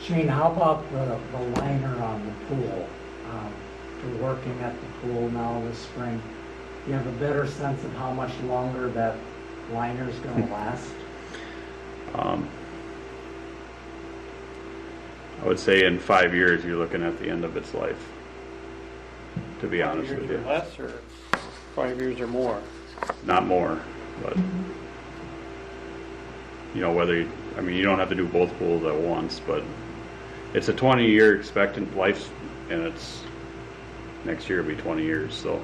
Shane, how about the liner on the pool? We're working at the pool now this spring. Do you have a better sense of how much longer that liner's going to last? I would say in 5 years, you're looking at the end of its life, to be honest with you. Less or 5 years or more? Not more, but, you know, whether, you don't have to do both pools at once, but it's a 20-year expectant life, and it's, next year will be 20 years, so.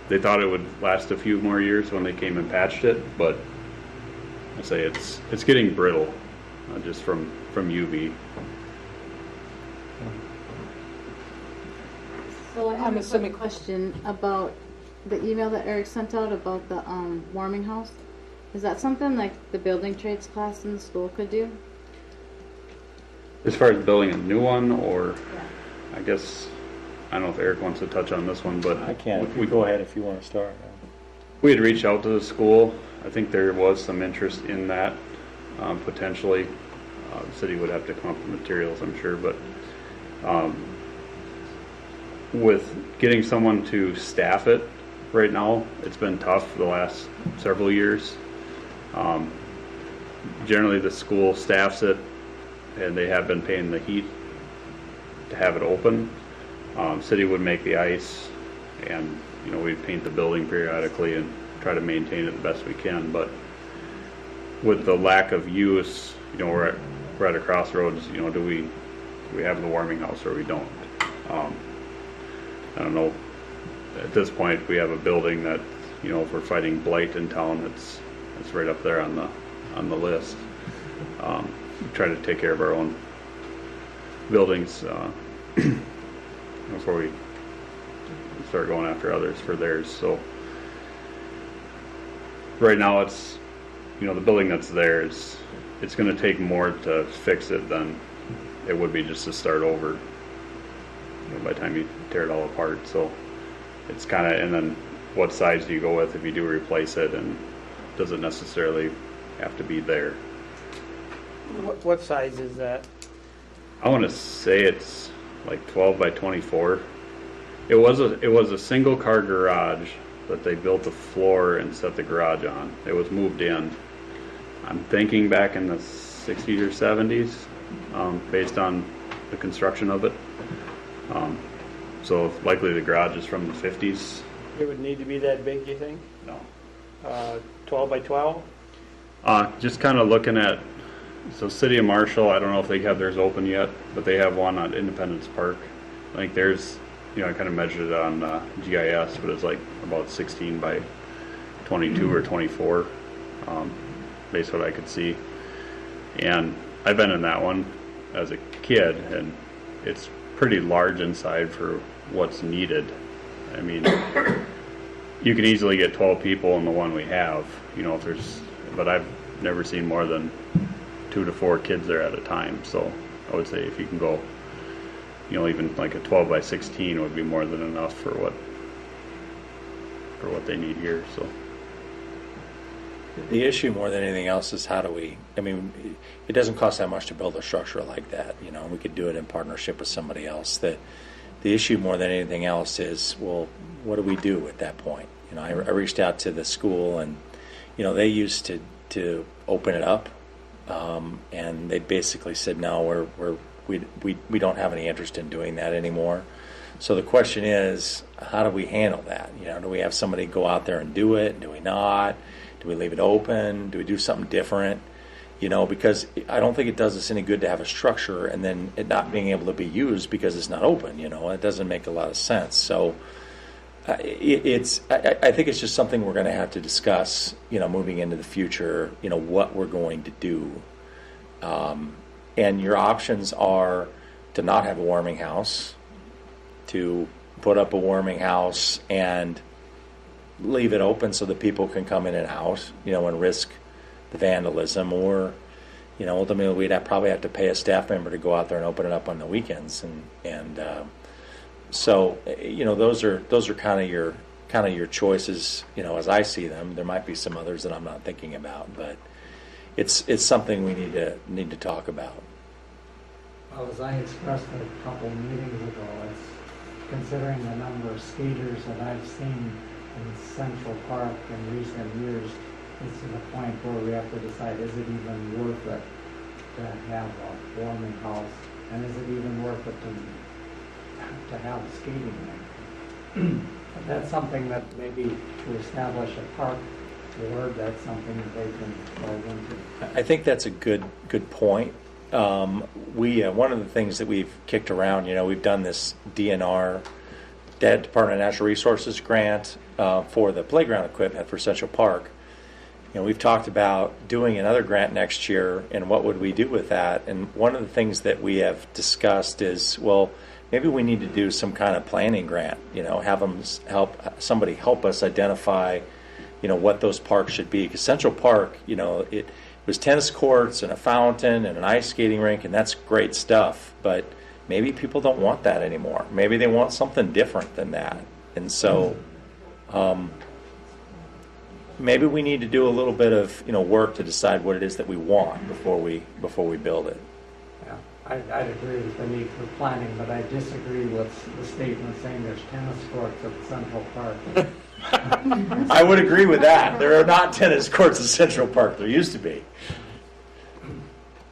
They thought it would last a few more years when they came and patched it, but I say it's getting brittle, just from UV. So I have a question about the email that Eric sent out about the warming house. Is that something like the building trades class in the school could do? As far as building a new one, or I guess, I don't know if Eric wants to touch on this one, but I can. We go ahead if you want to start. we had reached out to the school. I think there was some interest in that, potentially. The city would have to come up with materials, I'm sure, but with getting someone to staff it right now, it's been tough the last several years. Generally, the school staffs it, and they have been paying the heat to have it open. City would make the ice, and we'd paint the building periodically and try to maintain it the best we can. But with the lack of use, we're at a crossroads. Do we have the warming house or we don't? I don't know. At this point, we have a building that, if we're fighting blight in town, it's right up there on the list. We try to take care of our own buildings before we start going after others for theirs. So right now, it's the building that's there is it's going to take more to fix it than it would be just to start over. By the time you tear it all apart, so it's kind of, and then what size do you go with if you do replace it, and does it necessarily have to be there? What size is that? I want to say it's like 12 by 24. It was a single car garage that they built the floor and set the garage on. It was moved in, I'm thinking back in the 60s or 70s, based on the construction of it. So likely the garage is from the 50s. It would need to be that big, you think? No. 12 by 12? Just kind of looking at, so City of Marshall, I don't know if they have theirs open yet, but they have one on Independence Park. I think there's, I kind of measured it on GIS, but it's like about 16 by 22 or 24, based on what I could see. And I've been in that one as a kid, and it's pretty large inside for what's needed. I mean, you can easily get 12 people in the one we have, if there's, but I've never seen more than 2 to 4 kids there at a time. So I would say if you can go, even like a 12 by 16 would be more than enough for what they need here. So the issue more than anything else is how do we, it doesn't cost that much to build a structure like that. We could do it in partnership with somebody else. The issue more than anything else is, well, what do we do at that point? I reached out to the school, and they used to open it up, and they basically said, no, we don't have any interest in doing that anymore. So the question is, how do we handle that? Do we have somebody go out there and do it? Do we not? Do we leave it open? Do we do something different? Because I don't think it does us any good to have a structure and then it not being able to be used because it's not open. It doesn't make a lot of sense. So I think it's just something we're going to have to discuss, moving into the future, what we're going to do. And your options are to not have a warming house, to put up a warming house and leave it open so that people can come in and out, and risk the vandalism, or, ultimately we'd probably have to pay a staff member to go out there and open it up on the weekends, and so those are kind of your choices, as I see them. There might be some others that I'm not thinking about, but it's something we need to talk about. Well, as I expressed a couple meetings ago, it's considering the number of skaters that I've seen in Central Park in recent years, it's to the point where we have to decide, is it even worth it to have a warming house, and is it even worth it to have a skating rink? But that's something that maybe to establish a park board, that's something that they can delve into. I think that's a good point. One of the things that we've kicked around, we've done this DNR, Department of Natural Resources grant for the playground equipment for Central Park. We've talked about doing another grant next year, and what would we do with that? And one of the things that we have discussed is, well, maybe we need to do some kind of planning grant. Have somebody help us identify, what those parks should be. Because Central Park, it was tennis courts and a fountain and an ice skating rink, and that's great stuff. But maybe people don't want that anymore. Maybe they want something different than that. And so, maybe we need to do a little bit of work to decide what it is that we want before we build it. Yeah, I'd agree with the need for planning, but I disagree with the statement saying there's tennis courts at Central Park. I would agree with that. There are not tennis courts at Central Park. There used to be.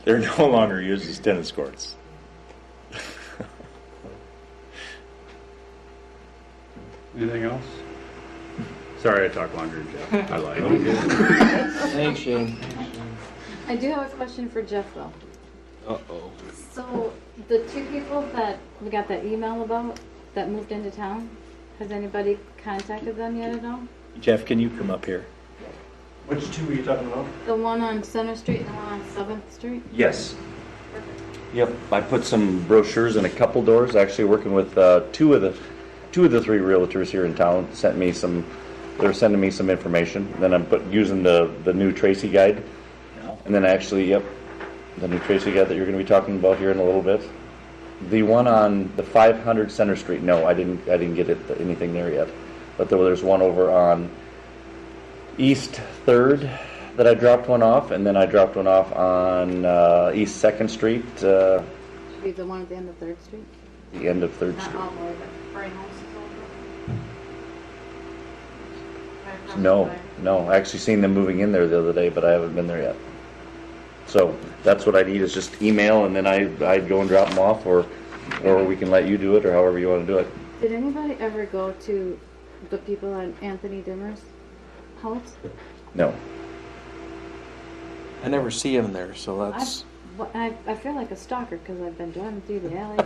They're no longer used as tennis courts. Anything else? Sorry I talk longer than Jeff. I like it. Thanks, Shane. I do have a question for Jeff, though. Uh-oh. So, the two people that we got that email about that moved into town, has anybody contacted them yet at all? Jeff, can you come up here? Which two are you talking about? The one on Center Street and the one on 7th Street? Yes. Yep, I put some brochures in a couple doors, actually working with two of the three realtors here in town. They're sending me some information. Then I'm using the new Tracy guide. And then actually, the new Tracy guide that you're going to be talking about here in a little bit. The one on the 500 Center Street, no, I didn't get anything there yet. But there's one over on East 3rd that I dropped one off, and then I dropped one off on East 2nd Street. Should be the one at the end of 3rd Street? The end of 3rd Not Street. all the way, but Fray Homes is over. No. I actually seen them moving in there the other day, but I haven't been there yet. So that's what I need is just email, and then I'd go and drop them off, or we can let you do it, or however you want to do it. Did anybody ever go to the people at Anthony Dimmer's house? No. I never see him there, so that's... I feel like a stalker because I've been driving through the alley. I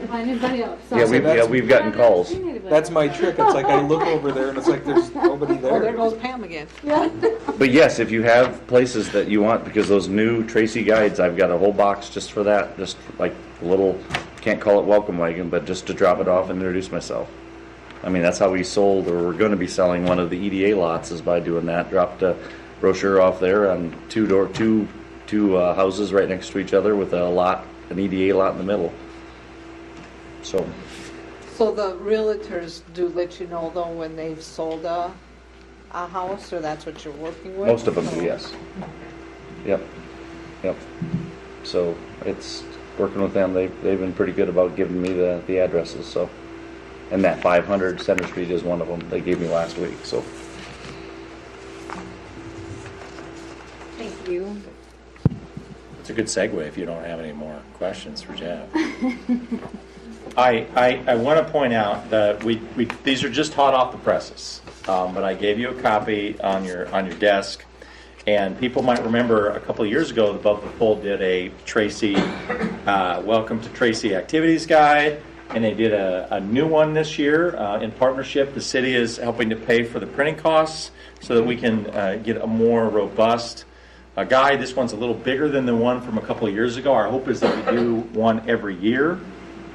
find anybody else. So We've gotten calls. That's my trick. It's like I look over there and it's like there's nobody there. Oh, there goes Pam again. Yeah. But yes, if you have places that you want, because those new Tracy guides, I've got a whole box just for that. Just like a little, can't call it welcome wagon, but just to drop it off and introduce myself. I mean, that's how we sold, or we're going to be selling one of the EDA lots, is by doing that. Dropped a brochure off there on two houses right next to each other with an EDA lot in the middle. So the realtors do let you know, though, when they've sold a house, or that's what you're working with? Most of them do, yes. Yep. So it's working with them. They've been pretty good about giving me the addresses. So, and that 500 Center Street is one of them they gave me last week. So. Thank you. It's a good segue if you don't have any more questions for Jeff. I want to point out that these are just hot off the presses, but I gave you a copy on your desk, and people might remember a couple of years ago, the Above the Fold did a Tracy Welcome to Tracy Activities Guide, and they did a new one this year in partnership. The city is helping to pay for the printing costs so that we can get a more robust guide. This one's a little bigger than the one from a couple of years ago. Our hope is that we do one every year,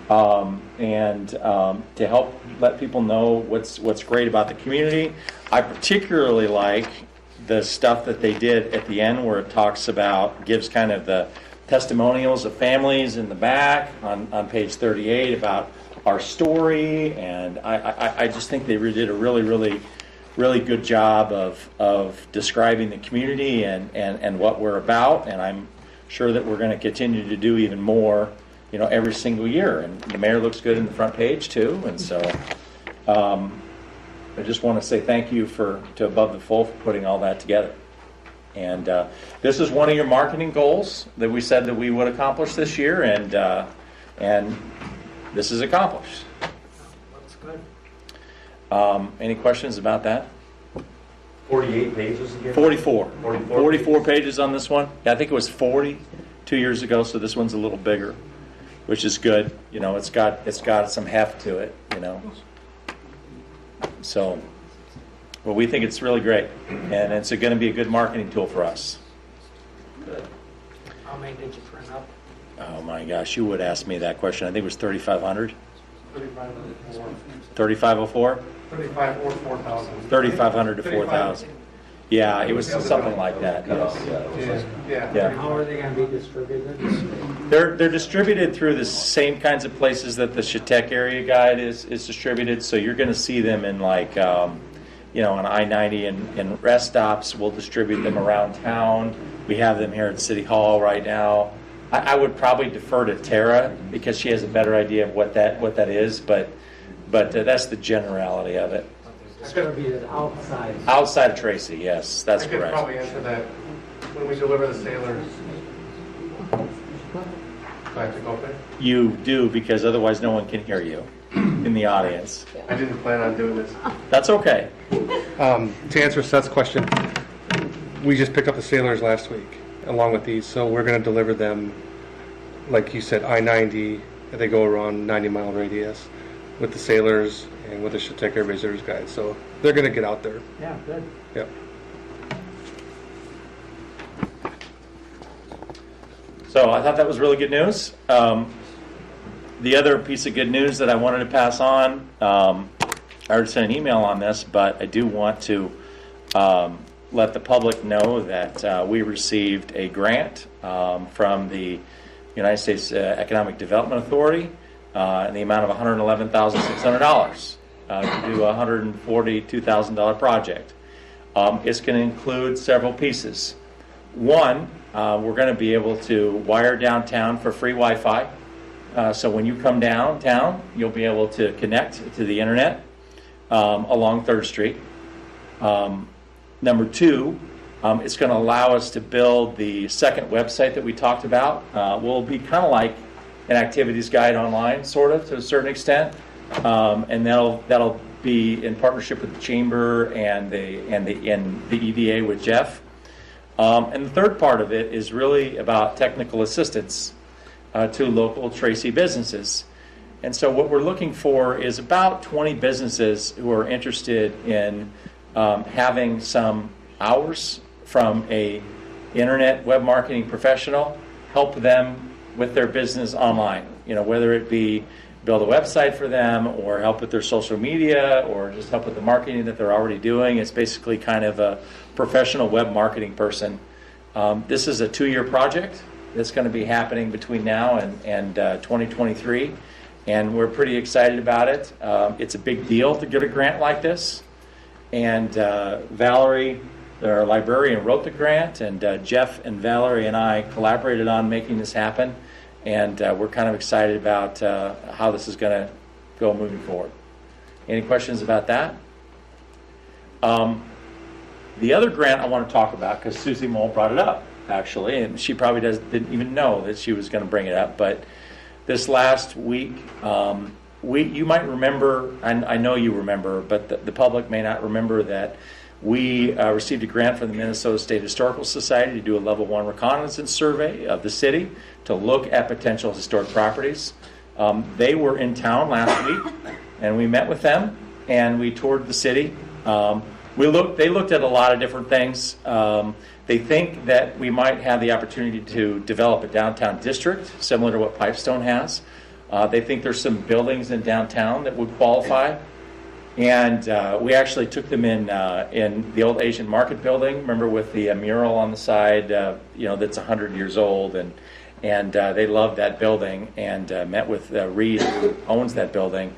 and to help let people know what's great about the community. I particularly like the stuff that they did at the end where it gives kind of the testimonials of families in the back on page 38 about our story, and I just think they did a really good job of describing the community and what we're about, and I'm sure that we're going to continue to do even more, every single year. And the mayor looks good in the front page too, and so I just want to say thank you to Above the Fold for putting all that together. And this is one of your marketing goals that we said that we would accomplish this year, and this is accomplished. That's good. Any questions about that? 48 pages again? 44. 44 pages on this one. Yeah, I think it was 40 2 years ago, so this one's a little bigger, which is good. It's got some heft to it, So, well, we think it's really great, and it's going to be a good marketing tool for us. Good. How many did you print up? Oh my gosh, you would ask me that question. I think it was 3,500. 3,504. 3,504? 3,500 or 4,000. 3,500 to 4,000. Yeah, it was something like that. Yes. Yeah. How are they going to be distributed? They're distributed through the same kinds of places that the Chautauqua area guide is distributed. So you're going to see them in on I-90 and rest stops. We'll distribute them around town. We have them here at City Hall right now. I would probably defer to Tara because she has a better idea of what that is, but that's the generality of it. It's going to be outside. Outside of Tracy, yes, that's correct. I could probably answer that when we deliver the sailors. Do I have to go quick? You do, because otherwise no one can hear you in the audience. I didn't plan on doing this. That's okay. To answer Seth's question, we just picked up the sailors last week along with these, so we're going to deliver them, like you said, I-90. They go around 90-mile radius with the sailors and with the Chautauqua Visitors Guide. So they're going to get out there. Yeah, good. Yep. So I thought that was really good news. The other piece of good news that I wanted to pass on, I already sent an email on this, but I do want to let the public know that we received a grant from the United States Economic Development Authority in the amount of $111,600 to do a $142,000 project. It's going to include several pieces. One, we're going to be able to wire downtown for free Wi-Fi. So when you come downtown, you'll be able to connect to the internet along 3rd Street. Number two, it's going to allow us to build the second website that we talked about. Will be kind of like an activities guide online, sort of, to a certain extent, and that'll be in partnership with the chamber and the EDA with Jeff. And the third part of it is really about technical assistance to local Tracy businesses. And so what we're looking for is about 20 businesses who are interested in having some hours from a internet web marketing professional help them with their business online. Whether it be build a website for them or help with their social media or just help with the marketing that they're already doing. It's basically kind of a professional web marketing person. This is a 2-year project that's going to be happening between now and 2023, and we're pretty excited about it. It's a big deal to get a grant like this, and Valerie, our librarian, wrote the grant, and Jeff and Valerie and I collaborated on making this happen, and we're kind of excited about how this is going to go moving forward. Any questions about that? The other grant I want to talk about, because Susie Moll brought it up, actually, and she probably didn't even know that she was going to bring it up, but this last week, you might remember, I know you remember, but the public may not remember that we received a grant from the Minnesota State Historical Society to do a level 1 reconnaissance survey of the city to look at potential historic properties. They were in town last week, and we met with them, and we toured the city. They looked at a lot of different things. They think that we might have the opportunity to develop a downtown district, similar to what Pipestone has. They think there's some buildings in downtown that would qualify. And we actually took them in the old Asian Market building, remember, with the mural on the side, that's 100 years old, and they loved that building, and met with Reed, who owns that building.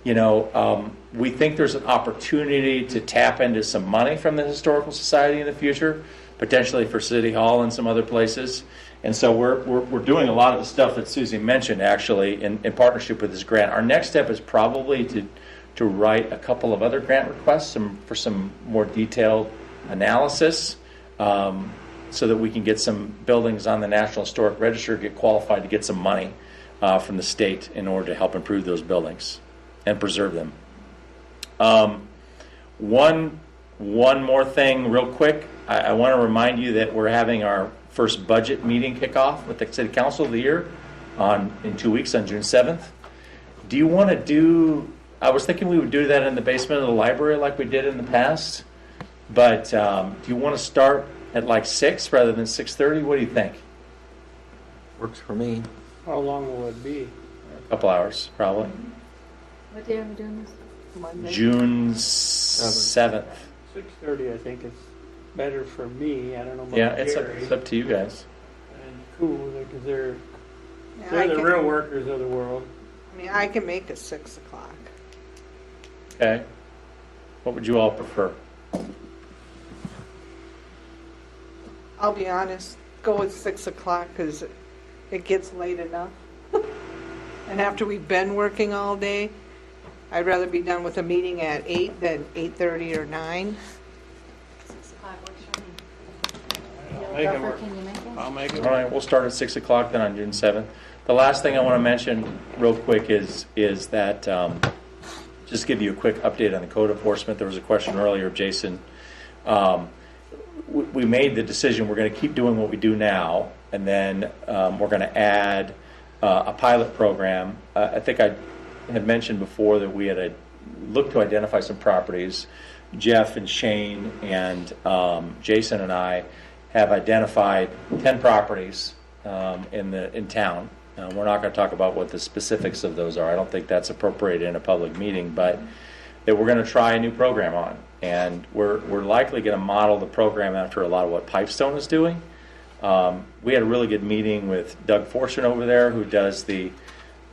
We think there's an opportunity to tap into some money from the Historical Society in the future, potentially for City Hall and some other places. And so we're doing a lot of the stuff that Susie mentioned, actually, in partnership with this grant. Our next step is probably to write a couple of other grant requests for some more detailed analysis, so that we can get some buildings on the National Historic Register, get qualified to get some money from the state in order to help improve those buildings and preserve them. One more thing real quick. I want to remind you that we're having our first budget meeting kickoff with the City Council of the year in 2 weeks on June 7th. Do you want to do... I was thinking we would do that in the basement of the library like we did in the past, but do you want to start at like 6 rather than 6:30? What do you think? Works for me. How long will it be? A couple hours, probably. What day are we doing this? Monday. June 7th. 6:30, I think, is better for me. I don't know about Yeah, Jerry. it's up to you guys. And cool, because they're I the can- real workers of the world. I mean, I can make it 6 o'clock. Okay. What would you all prefer? I'll be honest, go with 6 o'clock because it gets late enough. And after we've been working all day, I'd rather be done with a meeting at 8 than 8:30 or 9. 6 o'clock works for me. I'll make it work. Can you make it? I'll make it All work. right, we'll start at 6 o'clock then on June 7th. The last thing I want to mention real quick is that just give you a quick update on the code enforcement. There was a question earlier of Jason. We made the decision we're going to keep doing what we do now, and then we're going to add a pilot program. I think I had mentioned before that we had looked to identify some properties. Jeff and Shane and Jason and I have identified 10 properties in town. We're not going to talk about what the specifics of those are. I don't think that's appropriate in a public meeting, but that we're going to try a new program on. And we're likely going to model the program after a lot of what Pipestone is doing. We had a really good meeting with Doug Fortune over there, who does the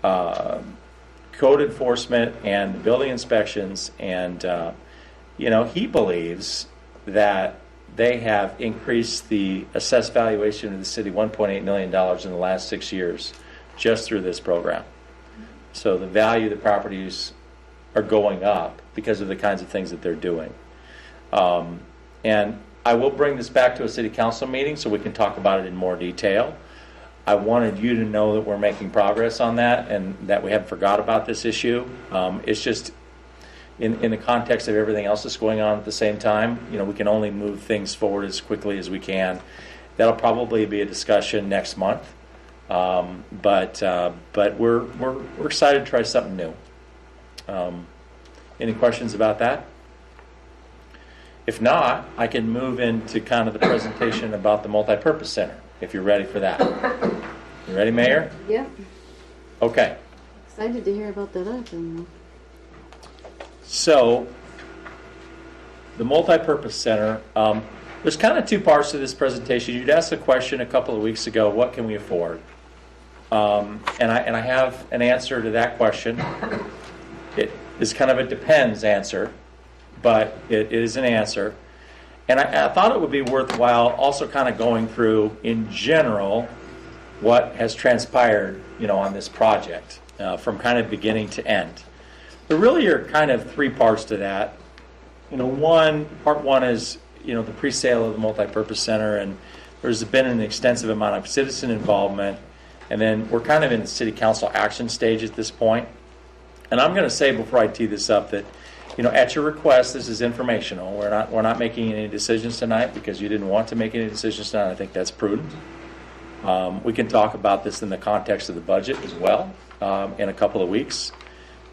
code enforcement and the building inspections. And, he believes that they have increased the assessed valuation of the city $1.8 million in the last 6 years just through this program. So the value of the properties are going up because of the kinds of things that they're doing. And I will bring this back to a city council meeting so we can talk about it in more detail. I wanted you to know that we're making progress on that and that we haven't forgot about this issue. It's just in the context of everything else that's going on at the same time, we can only move things forward as quickly as we can. That'll probably be a discussion next month. But we're excited to try something new. Any questions about that? If not, I can move into kind of the presentation about the multipurpose center, if you're ready for that. You ready, Mayor? Yep. Okay. Excited to hear about that other thing. So, the multipurpose center, there's kind of two parts to this presentation. You'd asked a question a couple of weeks ago, what can we afford? And I have an answer to that question. It is kind of a depends answer, but it is an answer. And I thought it would be worthwhile also kind of going through, in general, what has transpired, on this project, from kind of beginning to end. There really are kind of three parts to that. Part one is, the pre-sale of the multipurpose center, and there's been an extensive amount of citizen involvement. And then we're kind of in the city council action stage at this point. And I'm going to say before I tee this up that, at your request, this is informational. We're not making any decisions tonight because you didn't want to make any decisions tonight. I think that's prudent. We can talk about this in the context of the budget as well in a couple of weeks.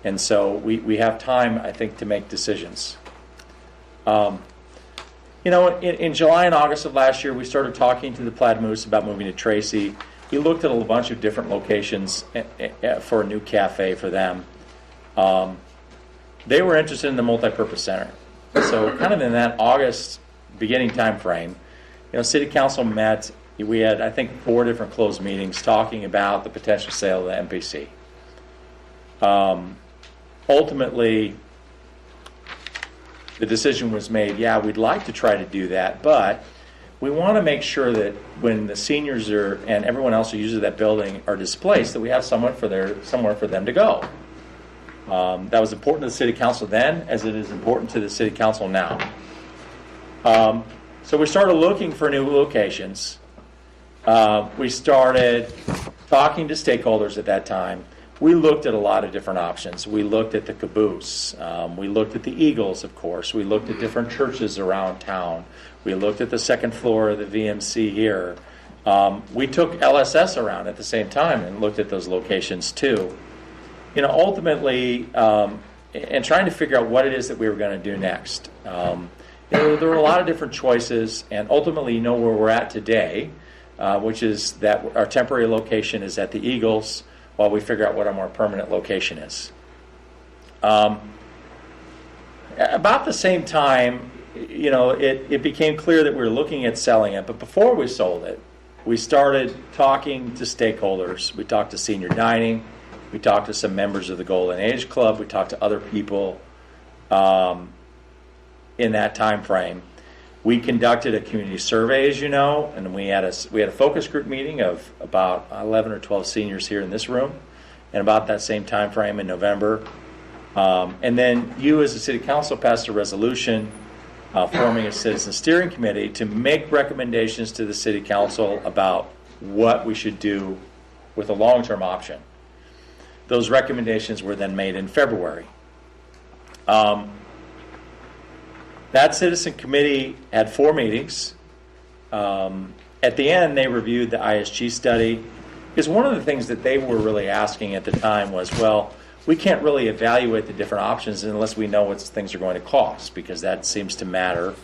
And so we have time, I think, to make decisions. In July and August of last year, we started talking to the Plaid Moose about moving to Tracy. We looked at a bunch of different locations for a new cafe for them. They were interested in the multipurpose center. So kind of in that August beginning time frame, City Council met. We had, I think, 4 different closed meetings talking about the potential sale of the MPC. Ultimately, the decision was made, we'd like to try to do that, but we want to make sure that when the seniors and everyone else who uses that building are displaced, that we have somewhere for them to go. That was important to the City Council then, as it is important to the City Council now. So we started looking for new locations. We started talking to stakeholders at that time. We looked at a lot of different options. We looked at the Caboose. We looked at the Eagles, of course. We looked at different churches around town. We looked at the second floor of the VMC here. We took LSS around at the same time and looked at those locations too. Ultimately, and trying to figure out what it is that we were going to do next. There were a lot of different choices, and ultimately, where we're at today, which is that our temporary location is at the Eagles, while we figure out what our more permanent location is. About the same time, it became clear that we were looking at selling it, but before we sold it, we started talking to stakeholders. We talked to senior dining. We talked to some members of the Golden Age Club. We talked to other people in that time frame. We conducted a community survey, as you know, and we had a focus group meeting of about 11 or 12 seniors here in this room, and about that same time frame in November. And then you, as a City Council, passed a resolution forming a citizen steering committee to make recommendations to the City Council about what we should do with a long-term option. Those recommendations were then made in February. That citizen committee had 4 meetings. At the end, they reviewed the ISG study, because one of the things that they were really asking at the time was, well, we can't really evaluate the different options unless we know what things are going to cost, because that seems to matter.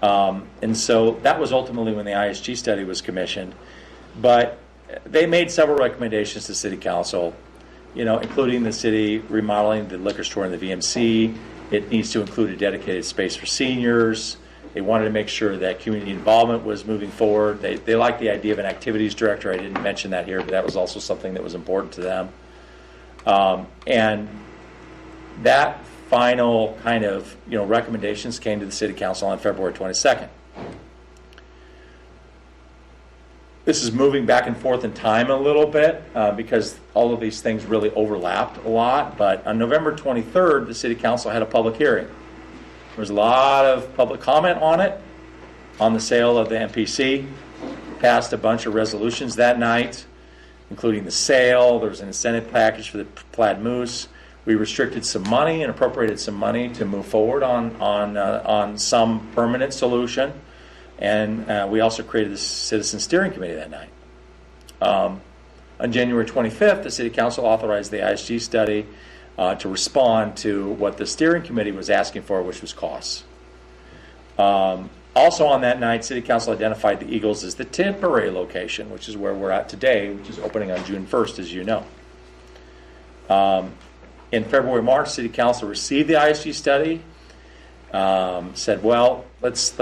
And so that was ultimately when the ISG study was commissioned. But they made several recommendations to City Council, including the city remodeling the liquor store in the VMC. It needs to include a dedicated space for seniors. They wanted to make sure that community involvement was moving forward. They liked the idea of an activities director. I didn't mention that here, but that was also something that was important to them. And that final kind of recommendations came to the City Council on February 22nd. This is moving back and forth in time a little bit because all of these things really overlapped a lot. But on November 23rd, the City Council had a public hearing. There was a lot of public comment on it, on the sale of the MPC. Passed a bunch of resolutions that night, including the sale. There was an incentive package for the Plaid Moose. We restricted some money and appropriated some money to move forward on some permanent solution. And we also created the Citizen Steering Committee that night. On January 25th, the City Council authorized the ISG study to respond to what the Steering Committee was asking for, which was costs. Also on that night, City Council identified the Eagles as the temporary location, which is where we're at today, which is opening on June 1st, as you know. In February, March, City Council received the ISG study, said, well, let's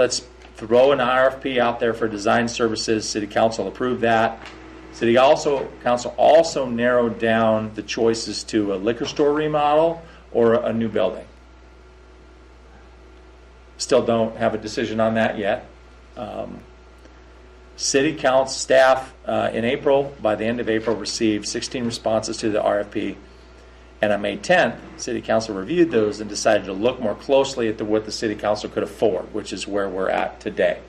throw an RFP out there for design services. City Council approved that. City Council also narrowed down the choices to a liquor store remodel or a new building. Still don't have a decision on that yet. City Council staff in April, by the end of April, received 16 responses to the RFP. And on May 10th, City Council reviewed those and decided to look more closely at what the City Council could afford, which is where we're at today.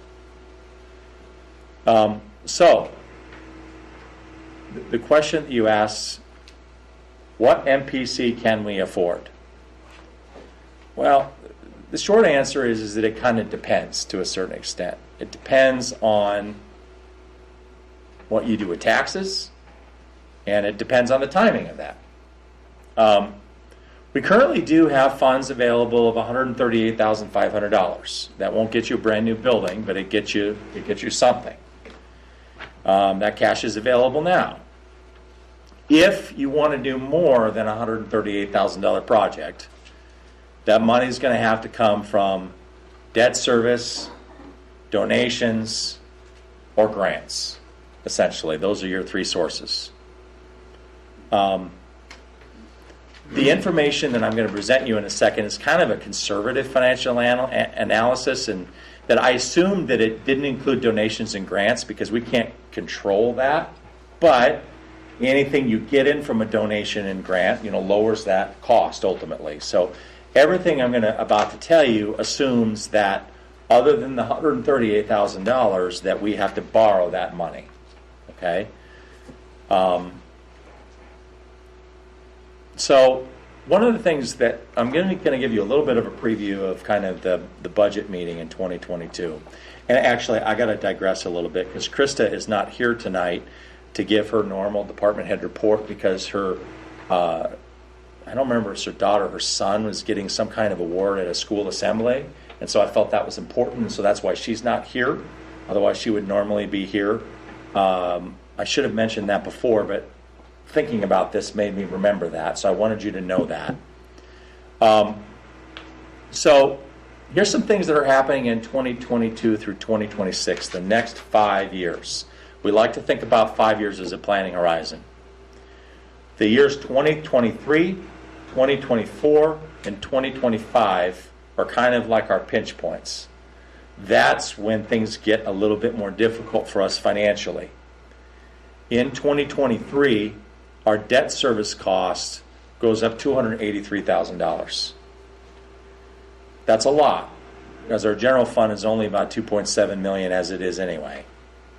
So, the question that you asked, what MPC can we afford? Well, the short answer is that it kind of depends to a certain extent. It depends on what you do with taxes, and it depends on the timing of that. We currently do have funds available of $138,500. That won't get you a brand new building, but it gets you something. That cash is available now. If you want to do more than a $138,000 project, that money is going to have to come from debt service, donations, or grants. Essentially, those are your three sources. The information that I'm going to present you in a second is kind of a conservative financial analysis, and that I assumed that it didn't include donations and grants because we can't control that. But anything you get in from a donation and grant, lowers that cost ultimately. So everything I'm about to tell you assumes that other than the $138,000 that we have to borrow that money. Okay? So one of the things that I'm going to give you a little bit of a preview of kind of the budget meeting in 2022. And actually, I got to digress a little bit because Krista is not here tonight to give her normal department head report because her, I don't remember if it's her daughter or her son was getting some kind of award at a school assembly. And so I felt that was important. And so that's why she's not here. Otherwise, she would normally be here. I should have mentioned that before, but thinking about this made me remember that, so I wanted you to know that. So here's some things that are happening in 2022 through 2026, the next 5 years. We like to think about 5 years as a planning horizon. The years 2023, 2024, and 2025 are kind of like our pinch points. That's when things get a little bit more difficult for us financially. In 2023, our debt service cost goes up $283,000. That's a lot, because our general fund is only about $2.7 million as it is anyway.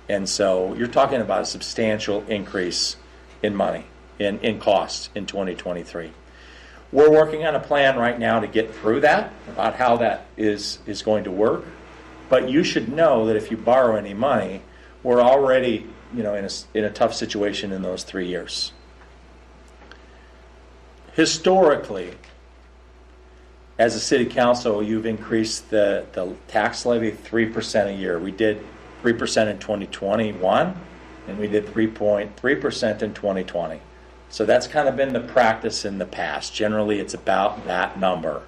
And so you're talking about a substantial increase in money, in cost in 2023. We're working on a plan right now to get through that, about how that is going to work. But you should know that if you borrow any money, we're already in a tough situation in those 3 years. Historically, as a city council, you've increased the tax levy 3% a year. We did 3% in 2021, and we did 3.3% in 2020. So that's kind of been the practice in the past. Generally, it's about that number.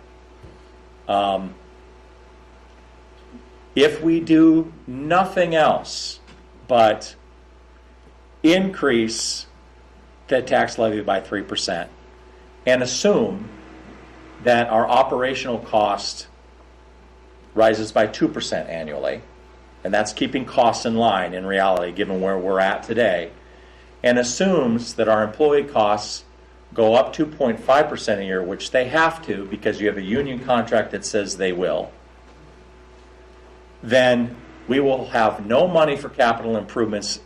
If we do nothing else but increase the tax levy by 3%, and assume that our operational cost rises by 2% annually, and that's keeping costs in line in reality given where we're at today, and assumes that our employee costs go up 2.5% a year, which they have to because you have a union contract that says they will, then we will have no money for capital improvements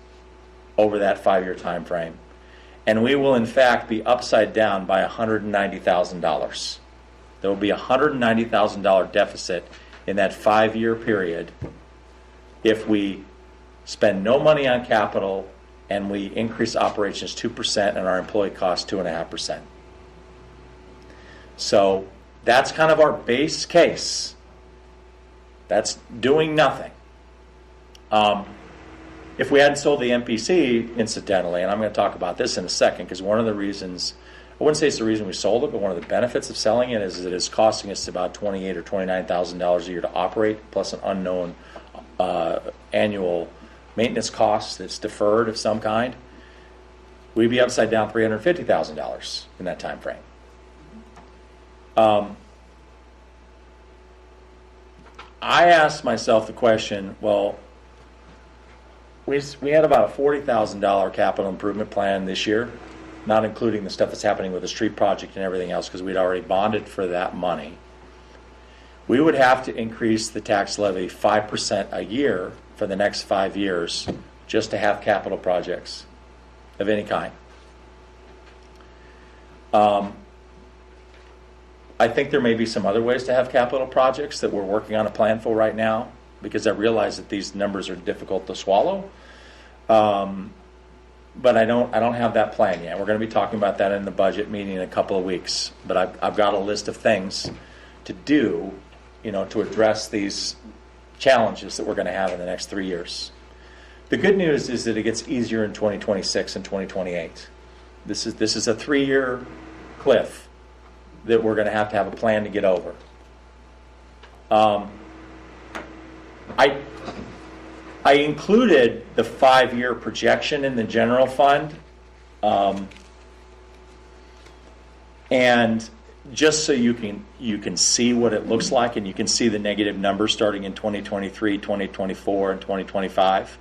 over that 5-year time frame. And we will, in fact, be upside down by $190,000. There will be a $190,000 deficit in that 5-year period if we spend no money on capital and we increase operations 2% and our employee costs 2.5%. So that's kind of our base case. That's doing nothing. If we hadn't sold the MPC, incidentally, and I'm going to talk about this in a second, because one of the reasons, I wouldn't say it's the reason we sold it, but one of the benefits of selling it is that it's costing us about $28,000 or $29,000 a year to operate, plus an unknown annual maintenance cost that's deferred of some kind. We'd be upside down $350,000 in that time frame. I asked myself the question, well, we had about a $40,000 capital improvement plan this year, not including the stuff that's happening with the street project and everything else, because we'd already bonded for that money. We would have to increase the tax levy 5% a year for the next 5 years just to have capital projects of any kind. I think there may be some other ways to have capital projects that we're working on a plan for right now, because I realize that these numbers are difficult to swallow. but I don't have that plan yet. We're going to be talking about that in the budget meeting in a couple of weeks. But I've got a list of things to do, to address these challenges that we're going to have in the next 3 years. The good news is that it gets easier in 2026 and 2028. This is a 3-year cliff that we're going to have a plan to get over. I included the 5-year projection in the general fund, and just so you can see what it looks like, and you can see the negative numbers starting in 2023, 2024, and 2025.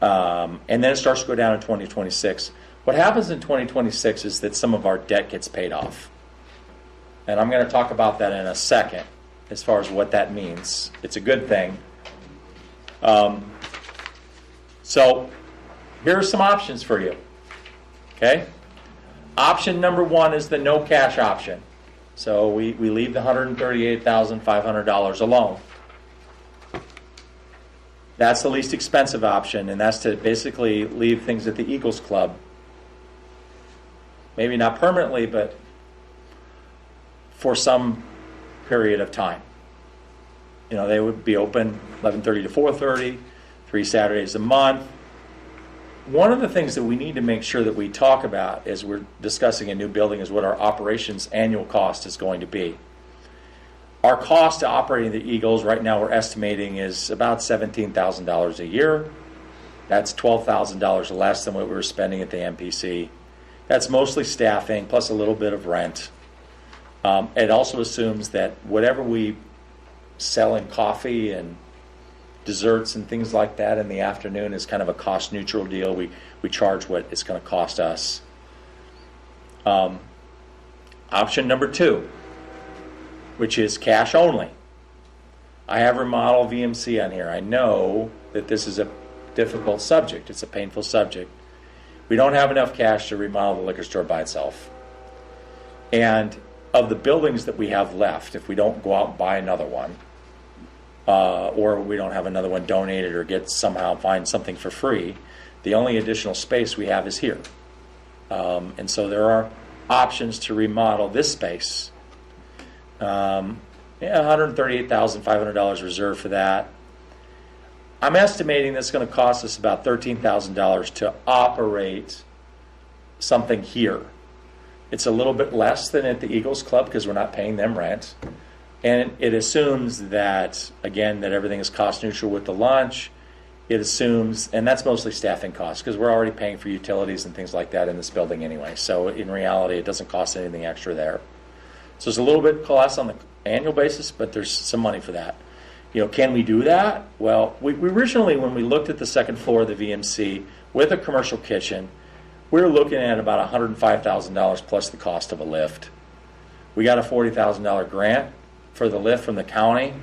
And then it starts to go down in 2026. What happens in 2026 is that some of our debt gets paid off. And I'm going to talk about that in a second as far as what that means. It's a good thing. So here are some options for you. Okay? Option number 1 is the no cash option. So we leave the $138,500 alone. That's the least expensive option, and that's to basically leave things at the Eagles Club. Maybe not permanently, but for some period of time. They would be open 11:30 to 4:30, 3 Saturdays a month. One of the things that we need to make sure that we talk about as we're discussing a new building is what our operations annual cost is going to be. Our cost to operating the Eagles right now we're estimating is about $17,000 a year. That's $12,000 less than what we were spending at the MPC. That's mostly staffing plus a little bit of rent. It also assumes that whatever we sell in coffee and desserts and things like that in the afternoon is kind of a cost neutral deal. We charge what it's going to cost us. Option number 2, which is cash only. I have remodel VMC on here. I know that this is a difficult subject. It's a painful subject. We don't have enough cash to remodel the liquor store by itself. And of the buildings that we have left, if we don't go out and buy another one, or we don't have another one donated or find something for free, the only additional space we have is here. And so there are options to remodel this space. $138,500 reserved for that. I'm estimating that's going to cost us about $13,000 to operate something here. It's a little bit less than at the Eagles Club because we're not paying them rent. And it assumes that, again, that everything is cost neutral with the lunch. It assumes, and that's mostly staffing costs because we're already paying for utilities and things like that in this building anyway. So in reality, it doesn't cost anything extra there. So it's a little bit less on the annual basis, but there's some money for that. Can we do that? Well, we originally, when we looked at the second floor of the VMC with a commercial kitchen, we were looking at about $105,000 plus the cost of a lift. We got a $40,000 grant for the lift from the county.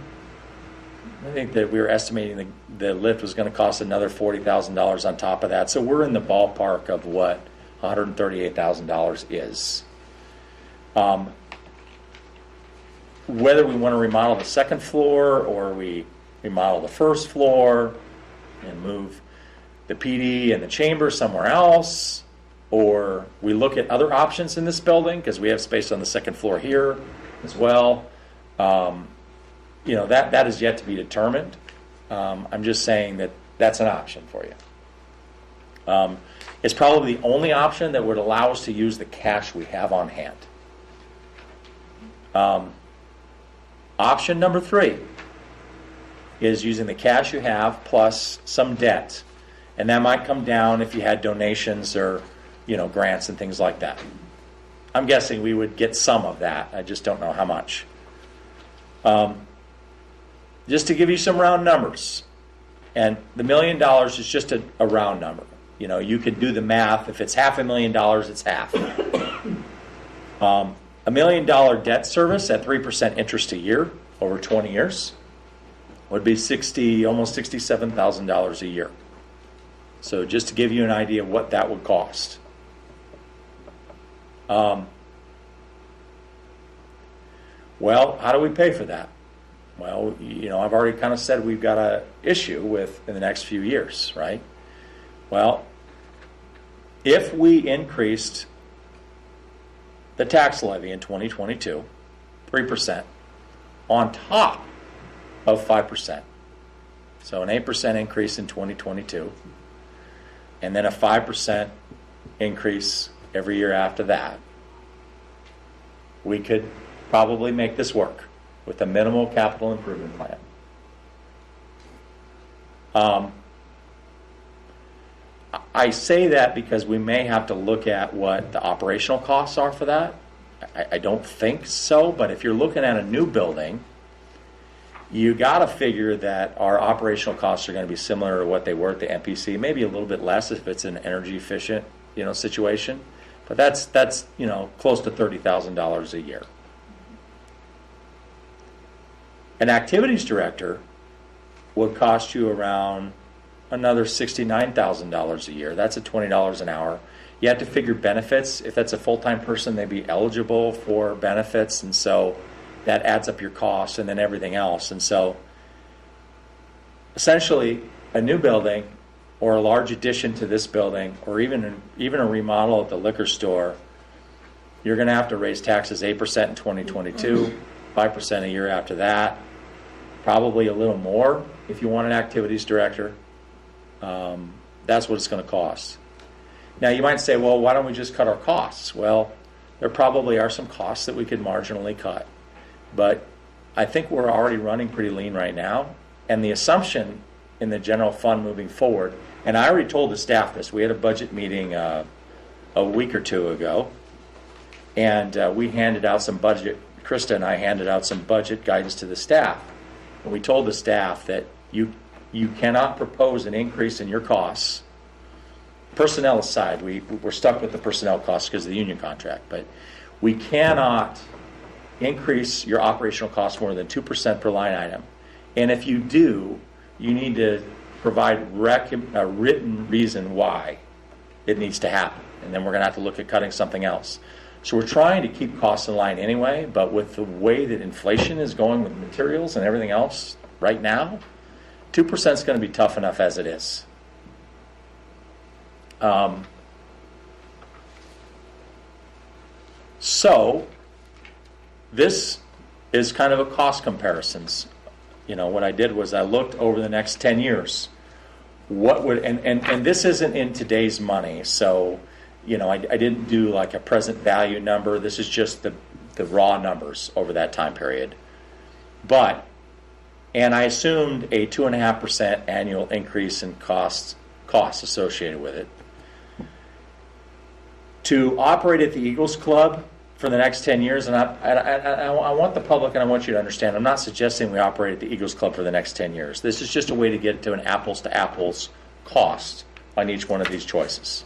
I think that we were estimating the lift was going to cost another $40,000 on top of that. So we're in the ballpark of what $138,000 is. Whether we want to remodel the second floor or we remodel the first floor and move the PD and the chamber somewhere else, or we look at other options in this building because we have space on the second floor here as well. That is yet to be determined. I'm just saying that that's an option for you. It's probably the only option that would allow us to use the cash we have on hand. Option number 3 is using the cash you have plus some debt. And that might come down if you had donations or, grants and things like that. I'm guessing we would get some of that. I just don't know how much. Just to give you some round numbers, and the $1 million is just a round number. You can do the math. If it's $500,000, it's half. $1 million debt service at 3% interest a year over 20 years would be almost $67,000 a year. So just to give you an idea of what that would cost. Well, how do we pay for that? Well, I've already kind of said we've got an issue in the next few years, right? Well, if we increased the tax levy in 2022, 3%, on top of 5%, so an 8% increase in 2022, and then a 5% increase every year after that, we could probably make this work with a minimal capital improvement plan. I say that because we may have to look at what the operational costs are for that. I don't think so, but if you're looking at a new building, you got to figure that our operational costs are going to be similar to what they were at the MPC, maybe a little bit less if it's an energy efficient, situation. But that's close to $30,000 a year. An activities director would cost you around another $69,000 a year. That's at $20 an hour. You have to figure benefits. If that's a full-time person, they'd be eligible for benefits, and so that adds up your costs and then everything else. And so essentially a new building or a large addition to this building or even a remodel at the liquor store, you're going to have to raise taxes 8% in 2022, 5% a year after that, probably a little more if you want an activities director. That's what it's going to cost. Now you might say, well, why don't we just cut our costs? Well, there probably are some costs that we could marginally cut. But I think we're already running pretty lean right now. And the assumption in the general fund moving forward, and I already told the staff this, we had a budget meeting a week or two ago, and we handed out some budget, Krista and I handed out some budget guidance to the staff. And we told the staff that you cannot propose an increase in your costs. Personnel aside, we're stuck with the personnel costs because of the union contract, but we cannot increase your operational costs more than 2% per line item. And if you do, you need to provide a written reason why it needs to happen. And then we're going to have to look at cutting something else. So we're trying to keep costs in line anyway, but with the way that inflation is going with materials and everything else right now, 2% is going to be tough enough as it is. So this is kind of a cost comparisons. What I did was I looked over the next 10 years. What would, and this isn't in today's money, so, I didn't do like a present value number. This is just the raw numbers over that time period. And I assumed a 2.5% annual increase in costs associated with it. To operate at the Eagles Club for the next 10 years, and I want the public and I want you to understand, I'm not suggesting we operate at the Eagles Club for the next 10 years. This is just a way to get to an apples-to-apples cost on each one of these choices.